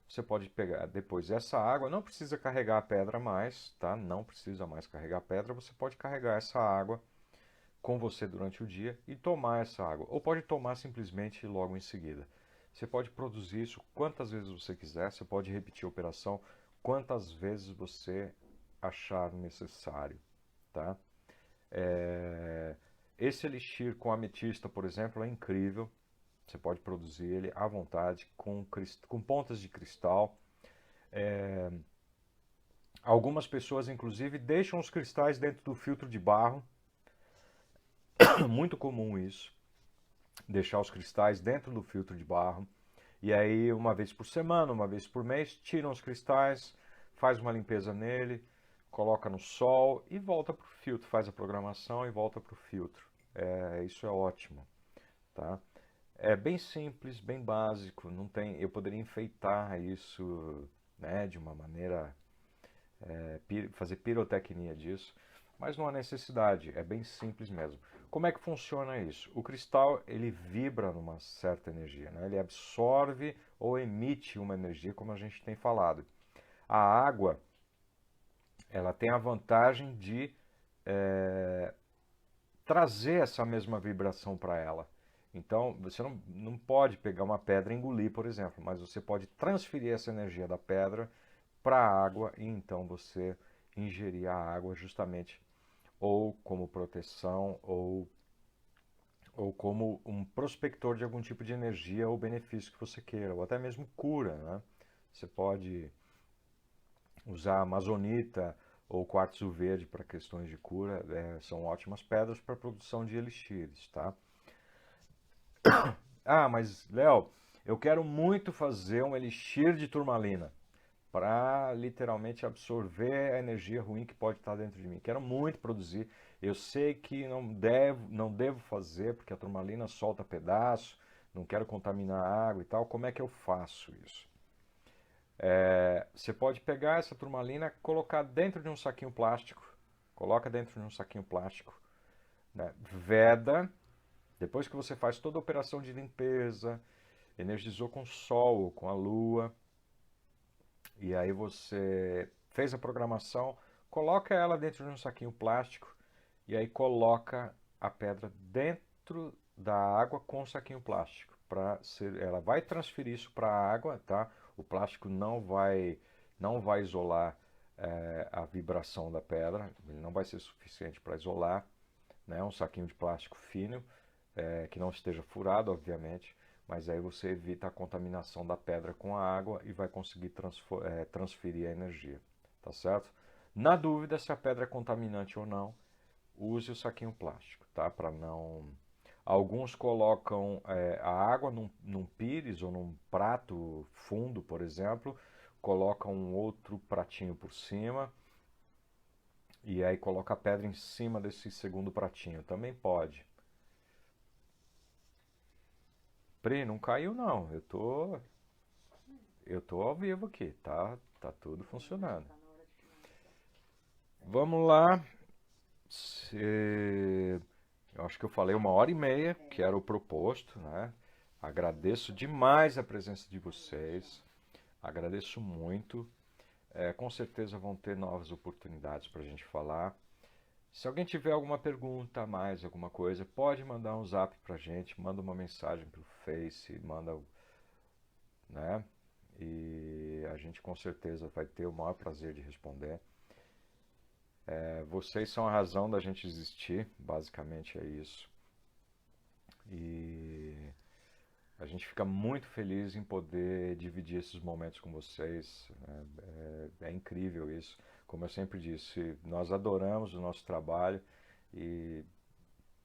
Você pode pegar depois essa água, não precisa carregar a pedra mais, tá? Não precisa mais carregar a pedra, você pode carregar essa água com você durante o dia e tomar essa água. Ou pode tomar simplesmente logo em seguida. Você pode produzir isso quantas vezes você quiser, você pode repetir a operação quantas vezes você achar necessário, tá? Esse elixir com ametista, por exemplo, é incrível. Você pode produzir ele à vontade, com pontas de cristal. Algumas pessoas, inclusive, deixam os cristais dentro do filtro de barro Muito comum isso, deixar os cristais dentro do filtro de barro. E aí, uma vez por semana, uma vez por mês, tiram os cristais, faz uma limpeza nele, coloca no sol e volta para o filtro, faz a programação e volta para o filtro. Isso é ótimo, tá? É bem simples, bem básico, não tem, eu poderia enfeitar isso, né, de uma maneira, fazer pirotecnia disso, mas não há necessidade, é bem simples mesmo. Como é que funciona isso? O cristal, ele vibra numa certa energia, né? Ele absorve ou emite uma energia, como a gente tem falado. A água, ela tem a vantagem de trazer essa mesma vibração para ela. Então, você não pode pegar uma pedra e engolir, por exemplo, mas você pode transferir essa energia da pedra para a água e então você ingerir a água justamente ou como proteção ou como um prospector de algum tipo de energia ou benefício que você queira, ou até mesmo cura, né? Você pode usar amazonita ou quartzo verde para questões de cura, são ótimas pedras para a produção de elixires, tá? Ah, mas Léo, eu quero muito fazer um elixir de turmalina para literalmente absorver a energia ruim que pode estar dentro de mim. Quero muito produzir. Eu sei que não devo fazer porque a turmalina solta pedaço, não quero contaminar a água e tal. Como é que eu faço isso? Você pode pegar essa turmalina, colocar dentro de um saquinho plástico, coloca dentro de um saquinho plástico, né? Veda. Depois que você faz toda a operação de limpeza, energizou com o sol ou com a lua, e aí você fez a programação, coloca ela dentro de um saquinho plástico e aí coloca a pedra dentro da água com o saquinho plástico. Ela vai transferir isso para a água, tá? O plástico não vai isolar a vibração da pedra, ele não vai ser suficiente para isolar, né? Um saquinho de plástico fino, que não esteja furado, obviamente, mas aí você evita a contaminação da pedra com a água e vai conseguir transferir a energia, tá certo? Na dúvida se a pedra é contaminante ou não, use o saquinho plástico, tá? Para não... Alguns colocam a água num pires ou num prato fundo, por exemplo, colocam um outro pratinho por cima e aí coloca a pedra em cima desse segundo pratinho. Também pode. Pri, não caiu não. Eu tô ao vivo aqui, tá? Tá tudo funcionando. Tá na hora de finalizar. Vamos lá. Se- Eu acho que eu falei 1h30, que era o proposto, né? Agradeço demais a presença de vocês. Agradeço muito. Com certeza vão ter novas oportunidades para a gente falar. Se alguém tiver alguma pergunta a mais, alguma coisa, pode mandar um zap para a gente, manda uma mensagem para o Face, manda, né? E a gente com certeza vai ter o maior prazer de responder. Vocês são a razão da gente existir, basicamente é isso. E a gente fica muito feliz em poder dividir esses momentos com vocês. É incrível isso. Como eu sempre disse, nós adoramos o nosso trabalho e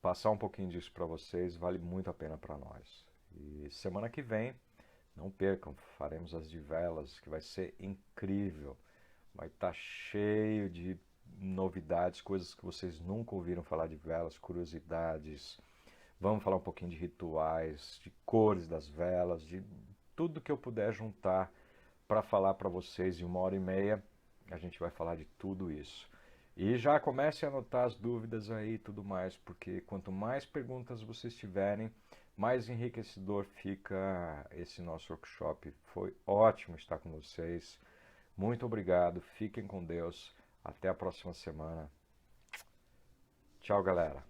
passar um pouquinho disso para vocês vale muito a pena para nós. E semana que vem, não percam, faremos as de velas, que vai ser incrível. Vai estar cheio de novidades, coisas que vocês nunca ouviram falar de velas, curiosidades. Vamos falar um pouquinho de rituais, de cores das velas, de tudo que eu puder juntar para falar para vocês em 1h30. A gente vai falar de tudo isso. E já comece a anotar as dúvidas aí e tudo mais, porque quanto mais perguntas vocês tiverem, mais enriquecedor fica esse nosso workshop. Foi ótimo estar com vocês. Muito obrigado. Fiquem com Deus. Até a próxima semana. Tchau, galera.